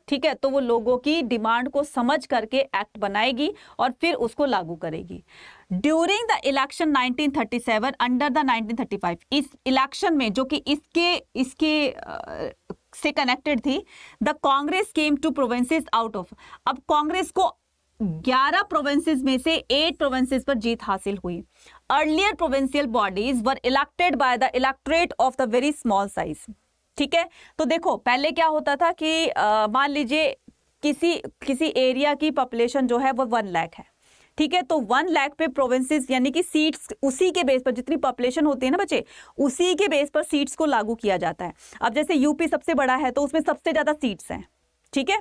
ठीक है। तो वो लोगों की डिमांड को समझ करके एक्ट बनाएगी और फिर उसको लागू करेगी। During the election 1937 under the 1935, इस इलेक्शन में जो कि इसके से कनेक्टेड थी, the Congress came to provinces out of, अब कांग्रेस को 11 प्रोविंसेस में से 8 प्रोविंसेस पर जीत हासिल हुई। Earlier provincial bodies were elected by the electorate of the very small size, ठीक है। तो देखो पहले क्या होता था कि मान लीजिए किसी एरिया की पॉपुलेशन जो है वो 1 लाख है, ठीक है। तो 1 लाख पे प्रोविंसेस यानी कि सीट्स उसी के बेस पर, जितनी पॉपुलेशन होती है ना बच्चे, उसी के बेस पर सीट्स को लागू किया जाता है। अब जैसे यूपी सबसे बड़ा है तो उसमें सबसे ज्यादा सीट्स हैं, ठीक है,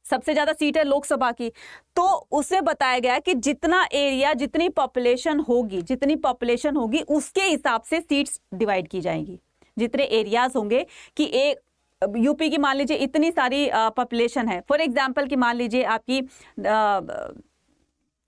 सबसे ज्यादा सीट है लोकसभा की। तो उसमें बताया गया कि जितना एरिया जितनी पॉपुलेशन होगी उसके हिसाब से सीट्स डिवाइड की जाएंगी। जितने एरियाज होंगे कि एक यूपी की मान लीजिए इतनी सारी पॉपुलेशन है, फॉर एग्जांपल की मान लीजिए आपकी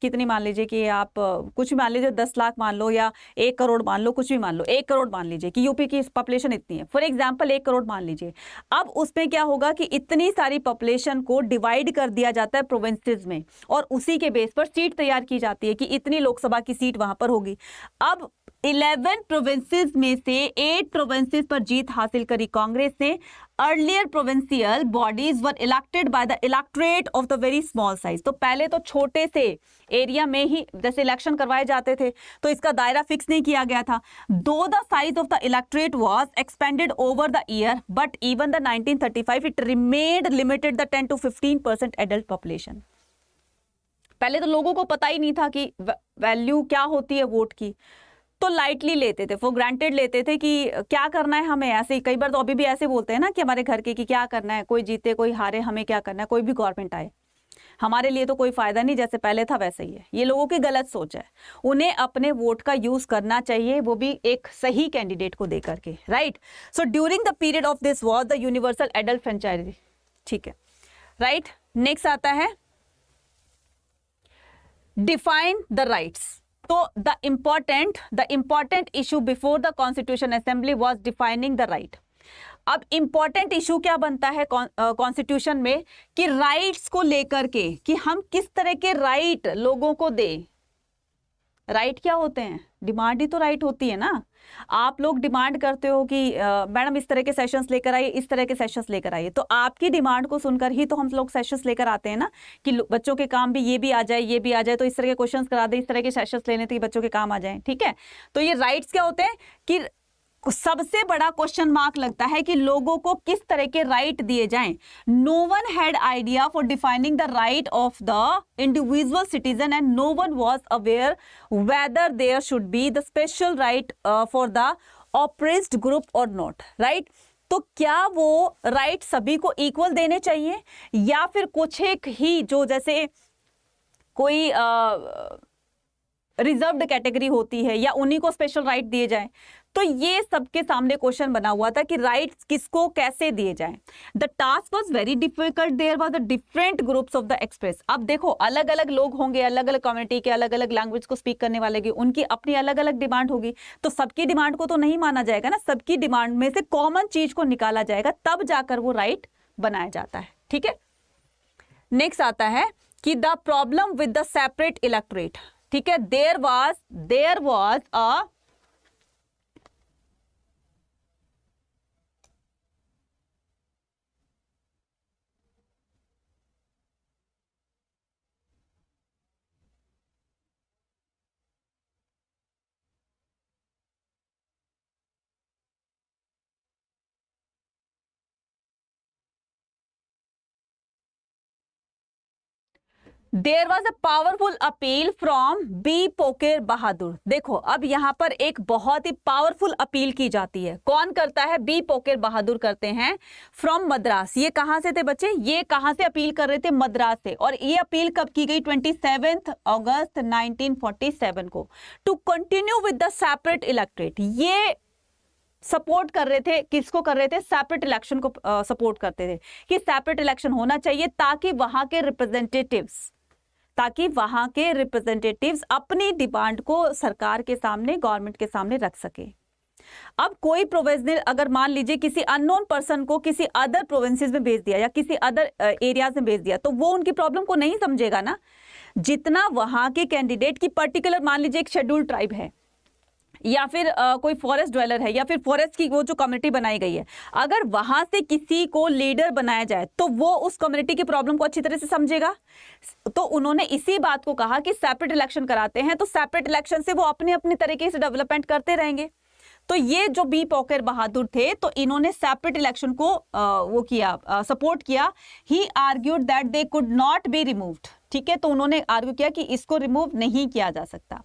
कितनी, मान लीजिए कि आप कुछ भी मान लीजिए 10 लाख मान लो या 1 करोड़ मान लो, कुछ भी मान लो, 1 करोड़ मान लीजिए कि यूपी की पॉपुलेशन इतनी है, फॉर एग्जांपल 1 करोड़ मान लीजिए। अब उसमें क्या होगा कि इतनी सारी पॉपुलेशन को डिवाइड कर दिया जाता है प्रोविंसेस में और उसी के बेस पर सीट तैयार की जाती है कि इतनी लोकसभा की सीट वहां पर होगी। अब 11 प्रोविंसेस में से 8 प्रोविंसेस पर जीत हासिल करी कांग्रेस ने। Earlier provincial bodies were elected by the electorate of the very small size. तो पहले तो छोटे से एरिया में ही जैसे इलेक्शन करवाए जाते थे तो इसका दायरा फिक्स नहीं किया गया था। दो the size of the electorate was expanded over the year but even the 1935 it remained limited the 10 to 15% adult population. पहले तो लोगों को पता ही नहीं था कि वैल्यू क्या होती है वोट की, तो लाइटली लेते थे, फॉर ग्रांटेड लेते थे कि क्या करना है हमें। ऐसे ही कई बार तो अभी भी ऐसे बोलते हैं ना कि हमारे घर के कि क्या करना है, कोई जीते कोई हारे, हमें क्या करना है, कोई भी गवर्नमेंट आए हमारे लिए तो कोई फायदा नहीं, जैसे पहले था वैसे ही है। ये लोगों की गलत सोच है। उन्हें अपने वोट का यूज करना चाहिए, वो भी एक सही कैंडिडेट को दे करके, right. So during the period of this was the universal adult franchise, ठीक है, राइट। नेक्स्ट आता है डिफाइन द राइट्स। तो the important issue before the constitution assembly was defining the right. अब इंपॉर्टेंट इशू क्या बनता है कॉन्स्टिट्यूशन में कि राइट्स को लेकर के, कि हम किस तरह के राइट लोगों को दें। राइट क्या होते हैं? डिमांड ही तो राइट होती है ना। आप लोग डिमांड करते हो कि मैडम इस तरह के सेशंस लेकर आइए, इस तरह के सेशंस लेकर आइए, तो आपकी डिमांड को सुनकर ही तो हम लोग सेशंस लेकर आते हैं ना, कि बच्चों के काम भी ये भी आ जाए, ये भी आ जाए, तो इस तरह के क्वेश्चंस करा दे, इस तरह के सेशंस लेने थे बच्चों के काम आ जाए, ठीक है। तो ये राइट्स क्या होते हैं कि सबसे बड़ा क्वेश्चन मार्क लगता है कि लोगों को किस तरह के राइट दिए जाएं। No one had idea for defining the right of the individual citizen and no one was aware whether there should be the special right for the oppressed group और नॉट, राइट। तो क्या वो right सभी को equal देने चाहिए या फिर कुछ एक ही, जो जैसे कोई रिजर्व्ड कैटेगरी होती है या उन्हीं को स्पेशल राइट दिए जाएं। तो ये सबके सामने क्वेश्चन बना हुआ था कि राइट्स किसको कैसे दिए जाएं। The task was very difficult, there was a different groups of the express. अब देखो अलग अलग लोग होंगे, अलग अलग कम्युनिटी के, अलग अलग लैंग्वेज को स्पीक करने वाले की, उनकी अपनी अलग अलग डिमांड होगी। तो सबकी डिमांड को तो नहीं माना जाएगा ना, सबकी डिमांड में से कॉमन चीज को निकाला जाएगा, तब जाकर वो राइट बनाया जाता है। ठीक है, नेक्स्ट आता है कि the problem with the separate electorate. ठीक है, there was a there was a powerful appeal from B Pocker Bahadur. देखो अब यहां पर एक बहुत ही पावरफुल अपील की जाती है। कौन करता है? बी पोकेर बहादुर करते हैं, फ्रॉम मद्रास। ये कहां से थे बच्चे? ये कहां से अपील कर रहे थे? मद्रास से। और ये अपील कब की गई? 27 अगस्त 1947 को, to continue with the separate electorate. ये सपोर्ट कर रहे थे, किसको कर रहे थे? सेपरेट इलेक्शन को सपोर्ट करते थे कि सेपरेट इलेक्शन होना चाहिए ताकि वहां के रिप्रेजेंटेटिव्स अपनी डिमांड को सरकार के सामने, गवर्नमेंट के सामने रख सके। अब कोई प्रोविजनल अगर मान लीजिए किसी अननोन पर्सन को किसी अदर प्रोविंसेस में भेज दिया या किसी अदर एरियाज में भेज दिया, तो वो उनकी प्रॉब्लम को नहीं समझेगा ना। जितना वहां के कैंडिडेट की पर्टिकुलर, मान लीजिए एक शेड्यूल्ड ट्राइब है या फिर कोई फॉरेस्ट ड्वेलर है या फिर फॉरेस्ट की वो जो कम्युनिटी बनाई गई है, अगर वहां से किसी को लीडर बनाया जाए तो वो उस कम्युनिटी की प्रॉब्लम को अच्छी तरह से समझेगा। तो उन्होंने इसी बात को कहा कि सेपरेट इलेक्शन कराते हैं तो सेपरेट इलेक्शन से वो अपने अपने तरीके से डेवलपमेंट करते रहेंगे। तो ये जो बी पोकेर बहादुर थे, तो इन्होंने सेपरेट इलेक्शन को वो किया, सपोर्ट किया। He argued that they could not be removed. ठीक है, तो उन्होंने आर्ग्यू किया कि इसको रिमूव नहीं किया जा सकता,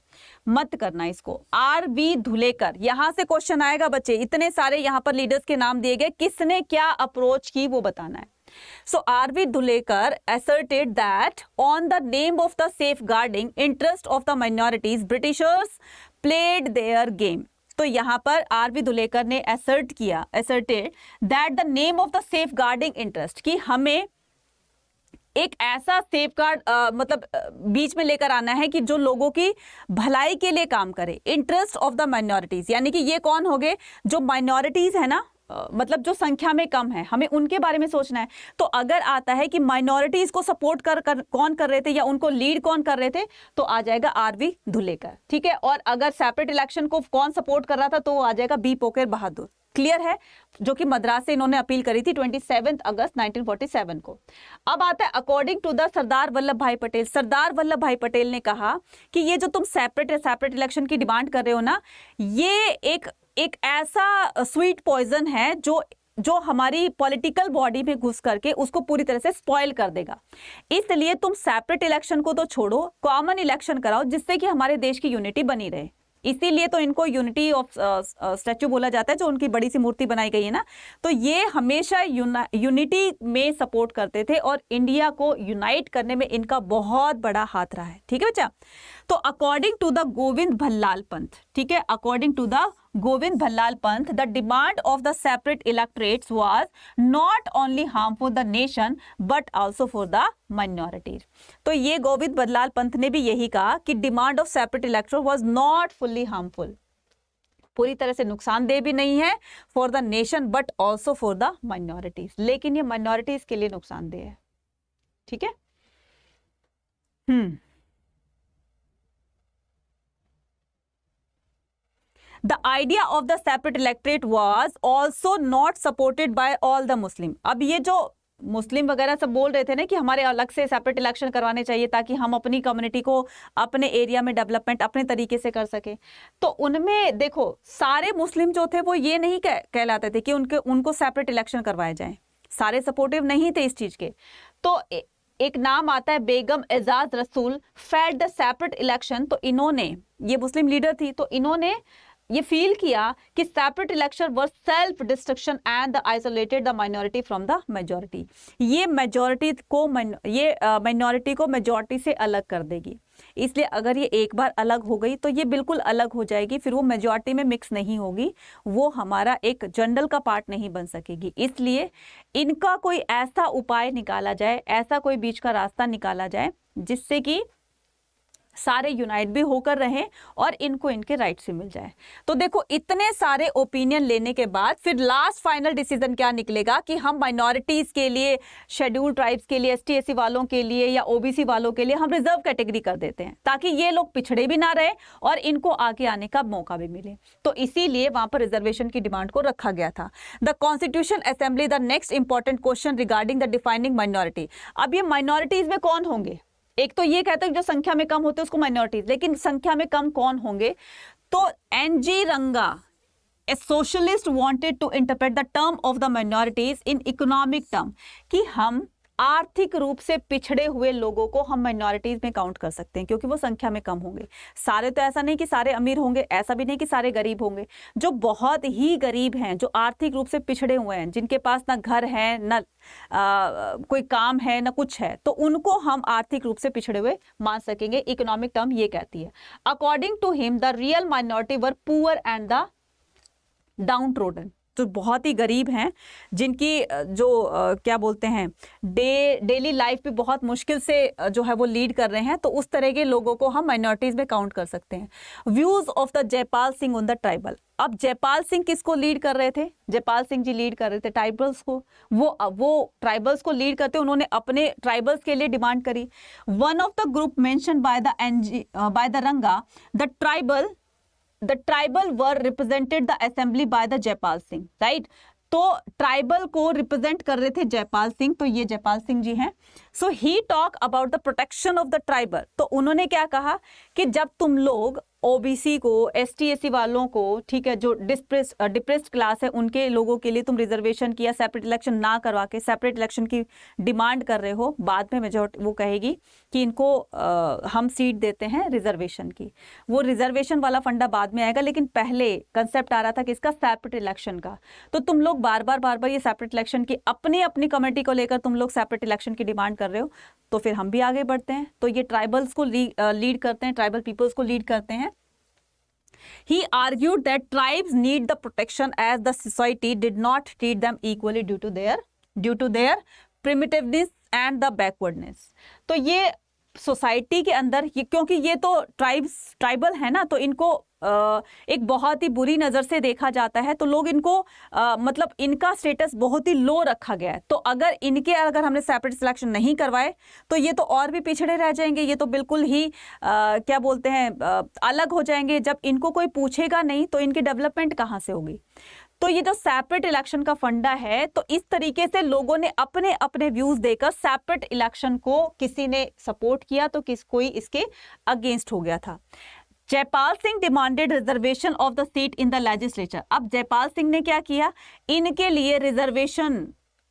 मत करना इसको। आर.वी. धुलेकर, यहां से क्वेश्चन आएगा बच्चे, इतने सारे यहां पर लीडर्स के नाम दिए गए, किसने क्या अप्रोच की वो बताना है। So R.V. Dhulekar asserted that on the name of the safeguarding interest of the minorities, Britishers played their game. तो यहाँ पर R.V. धुलेकर ने asserted that the name of the safeguarding interest, कि हमें एक ऐसा सेफगार्ड मतलब बीच में लेकर आना है कि जो लोगों की भलाई के लिए काम करे। इंटरेस्ट ऑफ द माइनॉरिटीज, यानी कि ये कौन हो गए? जो माइनॉरिटीज है ना, मतलब जो संख्या में कम है, हमें उनके बारे में सोचना है। तो अगर आता है कि माइनॉरिटीज को सपोर्ट कर कौन कर रहे थे या उनको लीड कौन कर रहे थे, तो आ जाएगा R.V. धुलेकर। ठीक है, और अगर सेपरेट इलेक्शन को कौन सपोर्ट कर रहा था, तो आ जाएगा बी पोकेर बहादुर। क्लियर है, जो कि मद्रास से इन्होंने अपील करी थी 27 अगस्त 1947 को। अब आता है according to the Sardar Vallabh भाई पटेल। सरदार वल्लभ भाई पटेल ने कहा कि ये जो तुम सेपरेट इलेक्शन की डिमांड कर रहे हो ना, ये एक ऐसा स्वीट पॉइजन है जो हमारी पॉलिटिकल बॉडी में घुस करके उसको पूरी तरह से स्पॉइल कर देगा। इसलिए तुम सेपरेट इलेक्शन को तो छोड़ो, कॉमन इलेक्शन कराओ, जिससे कि हमारे देश की यूनिटी बनी रहे। इसीलिए तो इनको यूनिटी ऑफ स्टैच्यू बोला जाता है, जो उनकी बड़ी सी मूर्ति बनाई गई है ना। तो ये हमेशा यूनिटी में सपोर्ट करते थे और इंडिया को यूनाइट करने में इनका बहुत बड़ा हाथ रहा है। ठीक है बच्चा, तो according to the Govind Ballabh Pant, ठीक है, according to the Govind Ballabh Pant, the demand of the separate electorates was not only harmful the nation but also for the minorities. तो ये गोविंद भल्लाल पंथ ने भी यही कहा कि demand of separate electorate was not fully harmful, पूरी तरह से नुकसानदेह भी नहीं है for the nation but also for the minorities, लेकिन ये माइनॉरिटीज के लिए नुकसानदेह है। ठीक है, The idea of the separate electorate was also not supported by all the Muslim. अब ये जो मुस्लिम वगैरह सब बोल रहे थे ना कि हमारे अलग से सेपरेट इलेक्शन करवाने चाहिए ताकि हम अपनी कम्युनिटी को अपने एरिया में डेवलपमेंट अपने तरीके से कर सके, तो उनमें देखो सारे मुस्लिम जो थे वो ये नहीं कहलाते थे कि उनको सेपरेट इलेक्शन करवाए जाए। सारे सपोर्टिव नहीं थे इस चीज के। तो एक नाम आता है बेगम एजाज रसूल, फेड द सेपरेट इलेक्शन। तो इन्होंने, ये मुस्लिम लीडर थी, तो इन्होंने ये फील किया कि separate election was self destruction and the isolated the minority from the majority. ये माइनॉरिटी को मेजॉरिटी से अलग कर देगी। इसलिए अगर ये एक बार अलग हो गई तो ये बिल्कुल अलग हो जाएगी, फिर वो मेजॉरिटी में मिक्स नहीं होगी, वो हमारा एक जनरल का पार्ट नहीं बन सकेगी। इसलिए इनका कोई ऐसा उपाय निकाला जाए, ऐसा कोई बीच का रास्ता निकाला जाए जिससे कि सारे यूनाइट भी होकर रहें और इनको इनके राइट से मिल जाए। तो देखो इतने सारे ओपिनियन लेने के बाद फिर लास्ट फाइनल डिसीजन क्या निकलेगा कि हम माइनॉरिटीज के लिए, शेड्यूल्ड ट्राइब्स के लिए, एसटी एससी वालों के लिए या ओबीसी वालों के लिए हम रिजर्व कैटेगरी कर देते हैं ताकि ये लोग पिछड़े भी ना रहे और इनको आगे आने का मौका भी मिले। तो इसीलिए वहां पर रिजर्वेशन की डिमांड को रखा गया था। The constitution assembly the next important question regarding the defining minority. अब ये माइनॉरिटीज में कौन होंगे? एक तो ये कहते हैं जो संख्या में कम होते हैं उसको माइनॉरिटीज, लेकिन संख्या में कम कौन होंगे? तो N G Ranga, a socialist wanted to interpret the term of the minorities in economic term, कि हम आर्थिक रूप से पिछड़े हुए लोगों को हम माइनॉरिटीज में काउंट कर सकते हैं क्योंकि वो संख्या में कम होंगे। सारे तो ऐसा नहीं कि सारे अमीर होंगे, ऐसा भी नहीं कि सारे गरीब होंगे। जो बहुत ही गरीब हैं, जो आर्थिक रूप से पिछड़े हुए हैं, जिनके पास ना घर है, ना कोई काम है, ना कुछ है, तो उनको हम आर्थिक रूप से पिछड़े हुए मान सकेंगे। इकोनॉमिक टर्म ये कहती है। According to him the real minority were poor and the downtrodden, जो बहुत ही गरीब हैं, जिनकी जो क्या बोलते हैं डेली लाइफ भी बहुत मुश्किल से जो है वो लीड कर रहे हैं, तो उस तरह के लोगों को हम माइनॉरिटीज में काउंट कर सकते हैं। Views of the Jaipal Singh on the tribal. अब जयपाल सिंह किसको लीड कर रहे थे? जयपाल सिंह जी लीड कर रहे थे ट्राइबल्स को। वो ट्राइबल्स को लीड करते, उन्होंने अपने ट्राइबल्स के लिए डिमांड करी। One of the group mention by the रंगा, the tribal were represented the assembly by the Jaipal Singh, right? तो ट्राइबल को रिप्रेजेंट कर रहे थे जयपाल सिंह, तो ये जयपाल सिंह जी हैं। So he talk about the protection of the tribal. तो उन्होंने क्या कहा कि जब तुम लोग ओबीसी को, एसटी एससी वालों को, ठीक है, जो डिप्रेस्ड क्लास है, उनके लोगों के लिए तुम रिजर्वेशन किया, सेपरेट इलेक्शन ना करवा के सेपरेट इलेक्शन की डिमांड कर रहे हो, बाद में मेजॉरिटी वो कहेगी कि इनको हम सीट देते हैं रिजर्वेशन की। वो रिजर्वेशन वाला फंडा बाद में आएगा, लेकिन पहले कंसेप्ट आ रहा था किसका? सेपरेट इलेक्शन का। तो तुम लोग बार बार ये सेपरेट इलेक्शन की अपनी कम्युनिटी को लेकर तुम लोग सेपरेट इलेक्शन की डिमांड कर रहे हो, तो फिर हम भी आगे बढ़ते हैं। तो ये ट्राइबल्स को लीड करते हैं, ट्राइबल पीपल्स को लीड करते हैं। He argued that tribes need the protection as the society did not treat them equally due to their primitiveness and the backwardness। तो ये सोसाइटी के अंदर, क्योंकि ये तो ट्राइबल है ना, तो इनको एक बहुत ही बुरी नज़र से देखा जाता है, तो लोग इनको मतलब इनका स्टेटस बहुत ही लो रखा गया है। तो अगर हमने सेपरेट सिलेक्शन नहीं करवाए तो ये तो और भी पिछड़े रह जाएंगे, ये तो बिल्कुल ही क्या बोलते हैं अलग हो जाएंगे। जब इनको कोई पूछेगा नहीं तो इनकी डेवलपमेंट कहाँ से होगी? तो ये जो सेपरेट इलेक्शन का फंडा है, तो इस तरीके से लोगों ने अपने अपने व्यूज देकर सेपरेट इलेक्शन को किसी ने सपोर्ट किया तो कोई इसके अगेंस्ट हो गया था। Jaipal Singh demanded reservation of the seat in the legislature. अब जयपाल सिंह ने क्या किया? इनके लिए रिजर्वेशन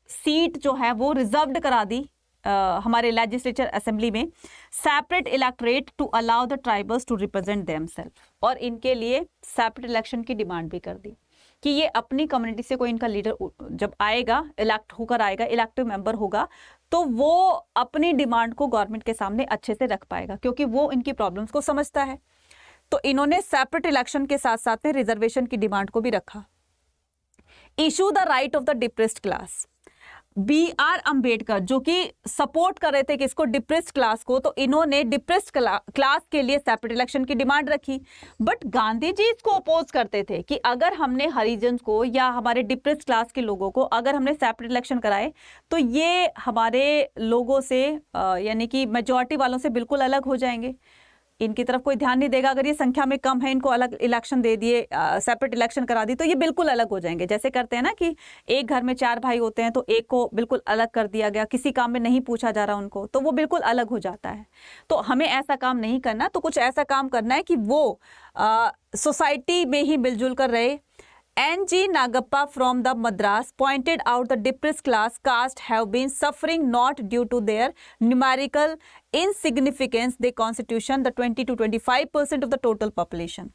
सीट जो है वो रिजर्व्ड करा दी हमारे लेजिस्लेचर असेंबली में, separate electorate to allow the tribals to represent themselves, और इनके लिए सेपरेट इलेक्शन की डिमांड भी कर दी कि ये अपनी कम्युनिटी से कोई इनका लीडर जब आएगा, इलेक्ट होकर आएगा, इलेक्टिव मेंबर होगा, तो वो अपनी डिमांड को गवर्नमेंट के सामने अच्छे से रख पाएगा क्योंकि वो इनकी प्रॉब्लम्स को समझता है। तो इन्होंने सेपरेट इलेक्शन के साथ साथ में रिजर्वेशन की डिमांड को भी रखा। Issue the right of the depressed class. BR Ambedkar जो कि सपोर्ट कर रहे थे किसको? डिप्रेस्ड क्लास को, तो इन्होंने डिप्रेस्ड क्लास के लिए सेपरेट इलेक्शन की डिमांड रखी। बट गांधी जी इसको अपोज करते थे कि अगर हमने हरिजन को या हमारे डिप्रेस्ड क्लास के लोगों को अगर हमने सेपरेट इलेक्शन कराए तो ये हमारे लोगों से यानी कि मेजॉरिटी वालों से बिल्कुल अलग हो जाएंगे, इनकी तरफ कोई ध्यान नहीं देगा। अगर ये संख्या में कम है, इनको अलग इलेक्शन दे दिए, सेपरेट इलेक्शन करा दी, तो ये बिल्कुल अलग हो जाएंगे। जैसे करते हैं ना कि एक घर में 4 भाई होते हैं तो एक को बिल्कुल अलग कर दिया गया, किसी काम में नहीं पूछा जा रहा उनको, तो वो बिल्कुल अलग हो जाता है। तो हमें ऐसा काम नहीं करना, तो कुछ ऐसा काम करना है कि वो सोसाइटी में ही मिलजुल कर रहे। N.G. Nagappa from the Madras pointed out the depressed class caste have been suffering not due to their numerical insignificance. They constitution the 20 to 25% of the total population.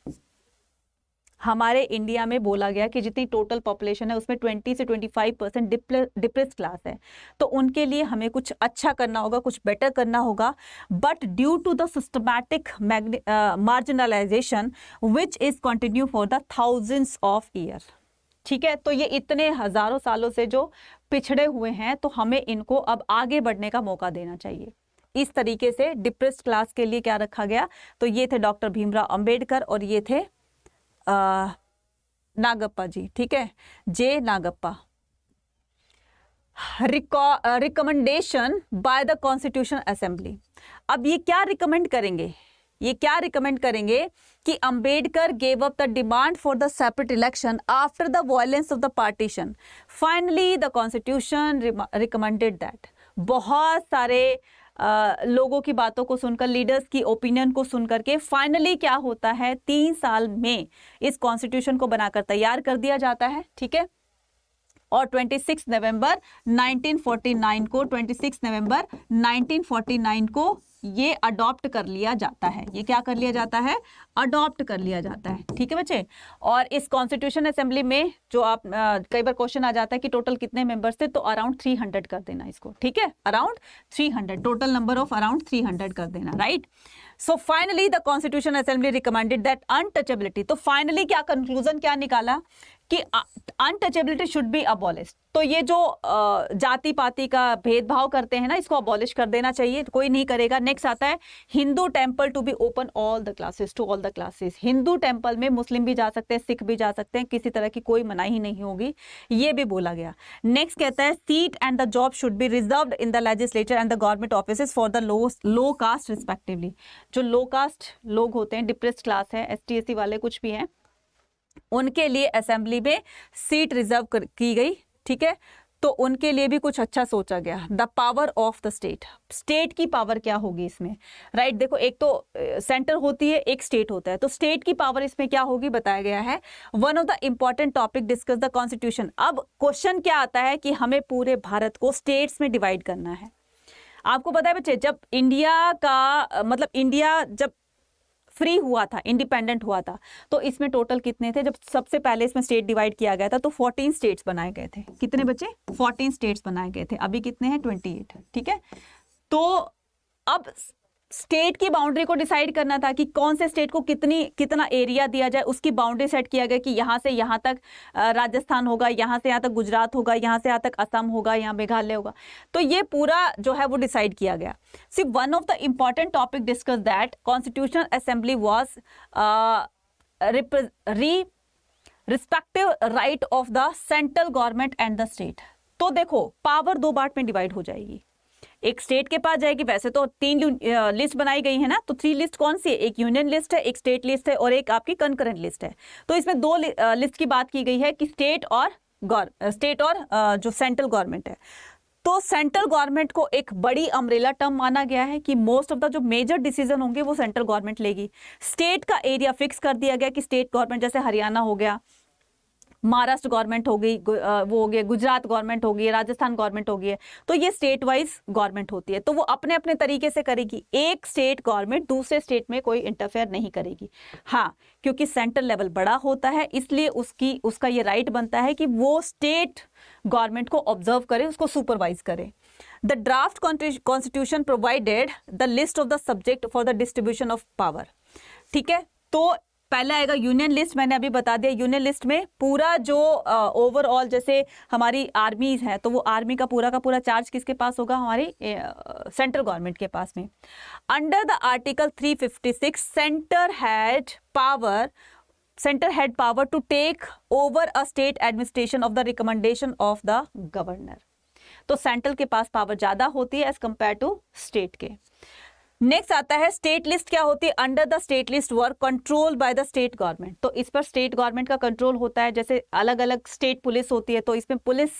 हमारे इंडिया में बोला गया कि जितनी टोटल पॉपुलेशन है उसमें 20 से 25% depressed class है, तो उनके लिए हमें कुछ अच्छा करना होगा, कुछ बेटर करना होगा। But due to the systematic marginalisation which is continue for the thousands of year, ठीक है, तो ये इतने हजारों सालों से जो पिछड़े हुए हैं, तो हमें इनको अब आगे बढ़ने का मौका देना चाहिए। इस तरीके से डिप्रेस्ड क्लास के लिए क्या रखा गया, तो ये थे डॉक्टर भीमराव अंबेडकर और ये थे नागप्पा जी, ठीक है, J Nagappa. Recommendation by the constitution assembly. अब ये क्या रिकमेंड करेंगे, ये क्या रिकमेंड करेंगे कि Ambedkar gave up the demand for the separate election after the violence of the partition, finally the constitution recommended that. बहुत सारे लोगों की बातों को सुनकर, लीडर्स की ओपिनियन को सुनकर के फाइनली क्या होता है, 3 साल में इस कॉन्स्टिट्यूशन को बनाकर तैयार कर दिया जाता है, ठीक है। और 26 नवंबर 1949 को 26 नवंबर 1949 को ये अडॉप्ट कर लिया जाता है। ये क्या कर लिया जाता है, अडॉप्ट कर लिया जाता है, ठीक है बच्चे। और इस कॉन्स्टिट्यूशन असेंबली में जो आप कई बार क्वेश्चन आ जाता है कि टोटल कितने मेंबर्स थे, तो अराउंड 300 कर देना इसको, ठीक है, around 300, total number of around 300 कर देना, right. So finally the constitution assembly recommended that untouchability, तो फाइनली क्या कंक्लूजन क्या निकाला कि अनटचेबिलिटी शुड बी अबॉलिश्ड। तो ये जो जाति पाति का भेदभाव करते हैं ना, इसको अबॉलिश कर देना चाहिए, कोई नहीं करेगा। नेक्स्ट आता है Hindu temple to be open all the classes, to all the classes. Hindu temple में मुस्लिम भी जा सकते हैं, सिख भी जा सकते हैं, किसी तरह की कोई मनाही ही नहीं होगी, ये भी बोला गया। नेक्स्ट कहता है seat and the job should be reserved in the legislature and the government offices for the low caste respectively. जो लो कास्ट लोग होते हैं, डिप्रेस्ड क्लास है, ST SC वाले कुछ भी हैं, उनके लिए असेंबली में सीट रिजर्व की गई, ठीक है। तो उनके लिए भी कुछ अच्छा सोचा गया। The power of the state, state की पावर क्या होगी इसमें, राइट। देखो एक तो सेंटर होती है, एक स्टेट होता है, तो स्टेट की पावर इसमें क्या होगी बताया गया है। One of the important topic discuss the constitution. अब क्वेश्चन क्या आता है कि हमें पूरे भारत को स्टेट्स में डिवाइड करना है। आपको पता है बच्चे, जब इंडिया का मतलब इंडिया जब फ्री हुआ था, इंडिपेंडेंट हुआ था, तो इसमें टोटल कितने थे, जब सबसे पहले इसमें स्टेट डिवाइड किया गया था तो 14 स्टेट्स बनाए गए थे। कितने बच्चे, 14 स्टेट्स बनाए गए थे। अभी कितने हैं, 28, ठीक है। तो अब स्टेट की बाउंड्री को डिसाइड करना था कि कौन से स्टेट को कितना एरिया दिया जाए, उसकी बाउंड्री सेट किया गया कि यहाँ से यहाँ तक राजस्थान होगा, यहाँ से यहाँ तक गुजरात होगा, यहाँ से यहाँ तक असम होगा, यहाँ मेघालय होगा। तो ये पूरा जो है वो डिसाइड किया गया। See one of the important topic discuss that constitutional assembly was respective right of the central government and the state. तो देखो पावर 2 पार्ट में डिवाइड हो जाएगी, एक स्टेट के पास जाएगी। वैसे तो 3 लिस्ट बनाई गई है ना, तो 3 लिस्ट कौन सी है, एक यूनियन लिस्ट है, एक स्टेट लिस्ट है और एक आपकी कंकरेंट लिस्ट है। तो इसमें 2 लिस्ट की बात की गई है कि स्टेट और जो सेंट्रल गवर्नमेंट है। तो सेंट्रल गवर्नमेंट को एक बड़ी अम्ब्रेला टर्म माना गया है कि मोस्ट ऑफ द जो मेजर डिसीजन होंगे वो सेंट्रल गवर्नमेंट लेगी। स्टेट का एरिया फिक्स कर दिया गया कि स्टेट गवर्नमेंट, जैसे हरियाणा हो गया, महाराष्ट्र गवर्नमेंट हो गई, वो हो गया, गुजरात गवर्नमेंट हो गई, राजस्थान गवर्नमेंट हो गई, तो ये स्टेट वाइज गवर्नमेंट होती है। तो वो अपने अपने तरीके से करेगी। एक स्टेट गवर्नमेंट दूसरे स्टेट में कोई इंटरफेयर नहीं करेगी। हाँ, क्योंकि सेंट्रल लेवल बड़ा होता है, इसलिए उसका ये राइट बनता है कि वो स्टेट गवर्नमेंट को ऑब्जर्व करे, उसको सुपरवाइज करे। The draft constitution provided the list of the subject for the distribution of power, ठीक है। तो पहले आएगा यूनियन लिस्ट, मैंने अभी बता दिया। यूनियन लिस्ट में पूरा जो ओवरऑल जैसे हमारी आर्मीज है, तो वो आर्मी का पूरा चार्ज किसके पास होगा, हमारी सेंट्रल गवर्नमेंट के पास में। Under the article 356 centre had power to take over a state administration of the recommendation of the governor. तो सेंट्रल के पास पावर ज्यादा होती है एज कंपेयर टू स्टेट के। नेक्स्ट आता है स्टेट लिस्ट। क्या होती है, under the state list work control by the state government. तो इस पर स्टेट गवर्नमेंट का कंट्रोल होता है। जैसे अलग अलग स्टेट पुलिस होती है, तो इसमें पुलिस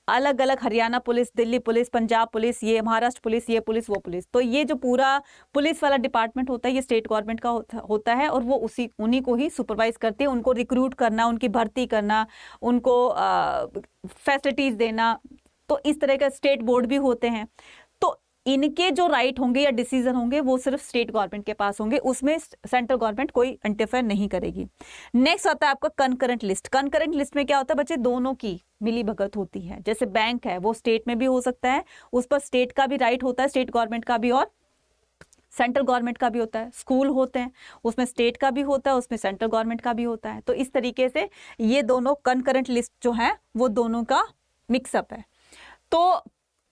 अलग अलग, Haryana police, Delhi police, Punjab police, ये महाराष्ट्र पुलिस, ये पुलिस, वो पुलिस। तो ये जो पूरा पुलिस वाला डिपार्टमेंट होता है ये स्टेट गवर्नमेंट का होता है और वो उन्हीं को ही सुपरवाइज करती है। उनको रिक्रूट करना, उनकी भर्ती करना, उनको फैसिलिटीज देना, तो इस तरह का स्टेट बोर्ड भी होते हैं। तो इनके जो राइट होंगे या डिसीजन होंगे वो सिर्फ स्टेट गवर्नमेंट के पास होंगे, उसमें सेंट्रल गवर्नमेंट कोई इंटरफेयर नहीं करेगी। नेक्स्ट आता है आपका कंकरेंट लिस्ट। कंकरेंट लिस्ट में क्या होता है बच्चे, दोनों की मिली भगत होती है। जैसे बैंक है वो स्टेट में भी हो सकता है, उस पर स्टेट का भी राइट होता है, स्टेट गवर्नमेंट का भी और सेंट्रल गवर्नमेंट का भी होता है। स्कूल होते हैं उसमें स्टेट का भी होता है, उसमें सेंट्रल गवर्नमेंट का भी होता है। तो इस तरीके से ये दोनों कंकरेंट लिस्ट जो है वो दोनों का मिक्सअप है। तो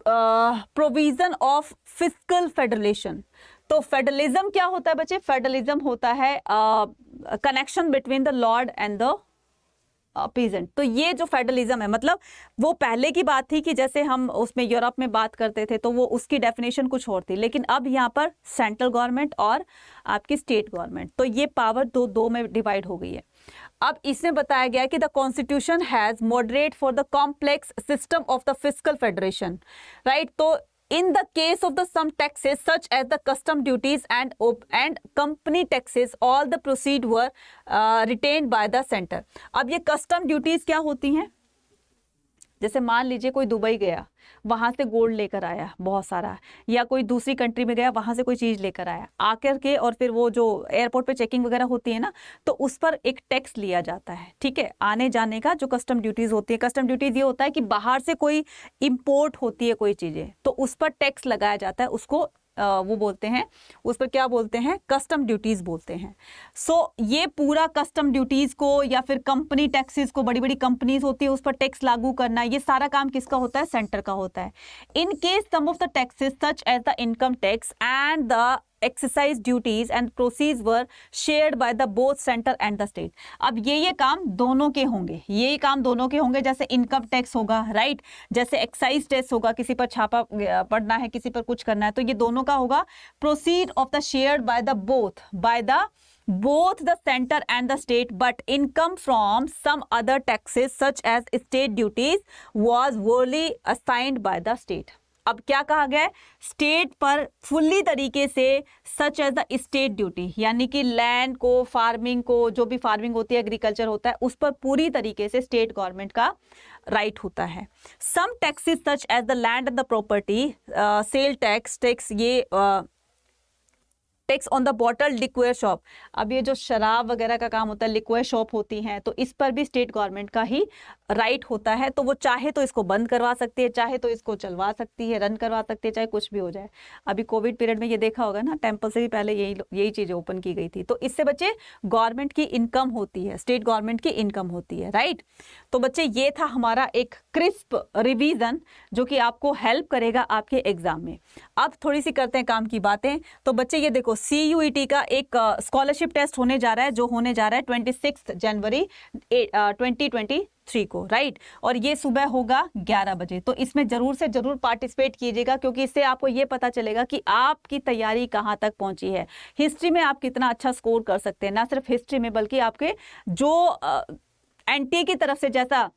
प्रोविजन ऑफ फिस्कल फेडरलेशन, तो फेडरलिज्म क्या होता है बच्चे, फेडरलिज्म होता है connection between the Lord and the peasant. तो ये जो फेडरलिज्म है, मतलब वो पहले की बात थी कि जैसे हम उसमें यूरोप में बात करते थे तो वो उसकी डेफिनेशन कुछ और थी, लेकिन अब यहाँ पर सेंट्रल गवर्नमेंट और आपकी स्टेट गवर्नमेंट, तो ये पावर दो में डिवाइड हो गई है। अब इसमें बताया गया कि the constitution has moderate for the complex system of the fiscal federation, right. तो in the case of the some taxes such as the custom duties and company taxes, all the proceed were retained by the center। अब ये custom duties क्या होती हैं, जैसे मान लीजिए कोई दुबई गया, वहां से गोल्ड लेकर आया बहुत सारा, या कोई दूसरी कंट्री में गया वहां से कोई चीज लेकर आया, आकर के और फिर वो जो एयरपोर्ट पे चेकिंग वगैरह होती है ना, तो उस पर एक टैक्स लिया जाता है, ठीक है, आने जाने का जो कस्टम ड्यूटीज होती है। कस्टम ड्यूटीज ये होता है कि बाहर से कोई इंपोर्ट होती है कोई चीजें, तो उस पर टैक्स लगाया जाता है, उसको वो बोलते हैं, उस पर क्या बोलते हैं, कस्टम ड्यूटीज बोलते हैं। सो ये पूरा कस्टम ड्यूटीज को या फिर कंपनी टैक्सेस को, बड़ी बड़ी कंपनीज होती है उस पर टैक्स लागू करना, ये सारा काम किसका होता है, सेंटर का होता है। In case some of the taxes such as the income tax and the exercise duties and proceeds were shared by the both centre and the state. अब ये काम दोनों के होंगे, ये काम दोनों के होंगे। जैसे इनकम टैक्स होगा, राइट, जैसे एक्साइज टैक्स होगा, किसी पर छापा पड़ना है, किसी पर कुछ करना है, तो ये दोनों का होगा। Proceed of the shared by the both the center and the state, but income from some other taxes such as state duties was wholly assigned by the state। अब क्या कहा गया है, स्टेट पर फुल्ली तरीके से such as the state duty, यानी कि लैंड को, फार्मिंग को, जो भी फार्मिंग होती है, एग्रीकल्चर होता है, उस पर पूरी तरीके से स्टेट गवर्नमेंट का राइट होता है। Some taxes such as the land and the property, sale tax, ये tax on the bottle liquor shop. अब ये जो शराब वगैरह का काम होता है, लिक्वेयर शॉप होती हैं, तो इस पर भी स्टेट गवर्नमेंट का ही राइट होता है। तो वो चाहे तो इसको बंद करवा सकती है, चाहे तो इसको चलवा सकती है, रन करवा सकती है, चाहे कुछ भी हो जाए। अभी कोविड पीरियड में ये देखा होगा ना, टेम्पल से भी पहले यही चीजें ओपन की गई थी। तो इससे बच्चे गवर्नमेंट की इनकम होती है, स्टेट गवर्नमेंट की इनकम होती है, राइट। तो बच्चे ये था हमारा एक क्रिस्प रिवीजन जो कि आपको हेल्प करेगा आपके एग्जाम में। अब थोड़ी सी करते हैं काम की बातें। तो बच्चे ये देखो, CUET का एक स्कॉलरशिप टेस्ट होने जा रहा है, जो होने जा रहा है 26 जनवरी 2023 को, राइट। और ये सुबह होगा 11 बजे। तो इसमें जरूर से जरूर पार्टिसिपेट कीजिएगा, क्योंकि इससे आपको ये पता चलेगा कि आपकी तैयारी कहाँ तक पहुंची है। हिस्ट्री में आप कितना अच्छा स्कोर कर सकते हैं, ना सिर्फ हिस्ट्री में बल्कि आपके जो NTA की तरफ से जैसा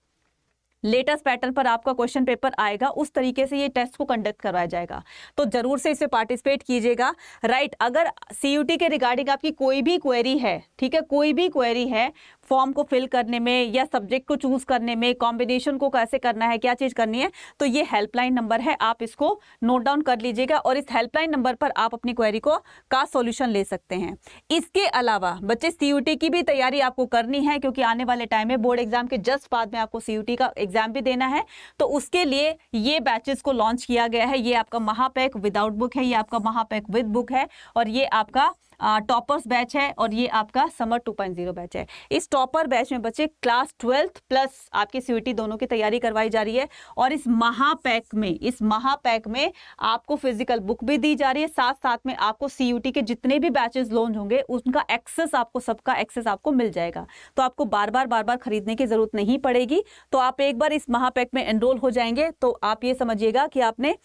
लेटेस्ट पैटर्न पर आपका क्वेश्चन पेपर आएगा, उस तरीके से ये टेस्ट को कंडक्ट करवाया जाएगा। तो जरूर से इसमें पार्टिसिपेट कीजिएगा, राइट। अगर CUT के रिगार्डिंग आपकी कोई भी क्वेरी है, ठीक है, कोई भी क्वेरी है फॉर्म को फिल करने में या सब्जेक्ट को चूज करने में, कॉम्बिनेशन को कैसे करना है, क्या चीज करनी है, तो ये हेल्पलाइन नंबर है, आप इसको नोट डाउन कर लीजिएगा और इस हेल्पलाइन नंबर पर आप अपनी क्वेरी का सॉल्यूशन ले सकते हैं। इसके अलावा बच्चे CUT की भी तैयारी आपको करनी है, क्योंकि आने वाले टाइम में बोर्ड एग्जाम के जस्ट बाद में आपको CUT का एग्जाम भी देना है। तो उसके लिए ये बैचेस को लॉन्च किया गया है। ये आपका महापैक विदाउट बुक है, ये आपका महापैक विद बुक है, और ये आपका टॉपर्स बैच है, और ये आपका समर 2.0 बैच है। इस टॉपर बैच में बच्चे क्लास 12th प्लस आपकी CUT दोनों की तैयारी करवाई जा रही है। और इस महापैक में आपको फिजिकल बुक भी दी जा रही है, साथ साथ में आपको CUT के जितने भी बैचेस लॉन्च होंगे उनका एक्सेस, आपको सबका एक्सेस आपको मिल जाएगा। तो आपको बार बार खरीदने की जरूरत नहीं पड़ेगी। तो आप एक बार इस महापैक में एनरोल हो जाएंगे तो आप ये समझिएगा कि आपने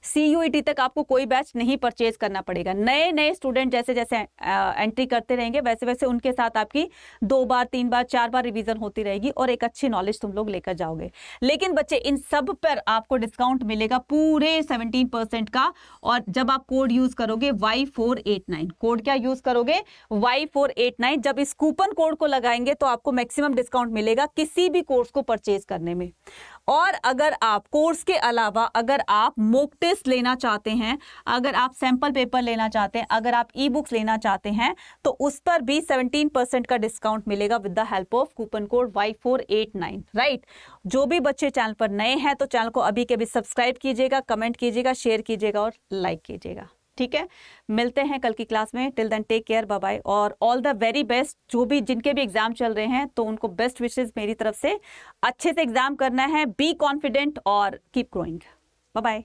CUET तक आपको कोई बैच नहीं परचेज करना पड़ेगा। नए नए स्टूडेंट जैसे जैसे एंट्री करते रहेंगे, वैसे वैसे उनके साथ आपकी 2 बार 3 बार 4 बार रिवीजन होती रहेगी और एक अच्छी नॉलेज तुम लोग लेकर जाओगे। लेकिन बच्चे इन सब पर आपको डिस्काउंट मिलेगा पूरे 17% का। और जब आप कोड यूज करोगे Y489, कोड क्या यूज करोगे, Y489, जब इस कूपन कोड को लगाएंगे तो आपको मैक्सिमम डिस्काउंट मिलेगा किसी भी कोर्स को परचेज करने में। और अगर आप कोर्स के अलावा अगर आप मॉक टेस्ट लेना चाहते हैं, अगर आप सैंपल पेपर लेना चाहते हैं, अगर आप ई बुक्स लेना चाहते हैं, तो उस पर भी 17% का डिस्काउंट मिलेगा with the help of coupon code Y489, right. जो भी बच्चे चैनल पर नए हैं तो चैनल को अभी के अभी सब्सक्राइब कीजिएगा, कमेंट कीजिएगा, शेयर कीजिएगा और लाइक कीजिएगा। ठीक है, मिलते हैं कल की क्लास में। Till then take care, bye bye और ऑल द वेरी बेस्ट। जो भी जिनके भी एग्जाम चल रहे हैं तो उनको बेस्ट विशेस मेरी तरफ से। अच्छे से एग्जाम करना है, बी कॉन्फिडेंट और कीप ग्रोइंग। Bye bye.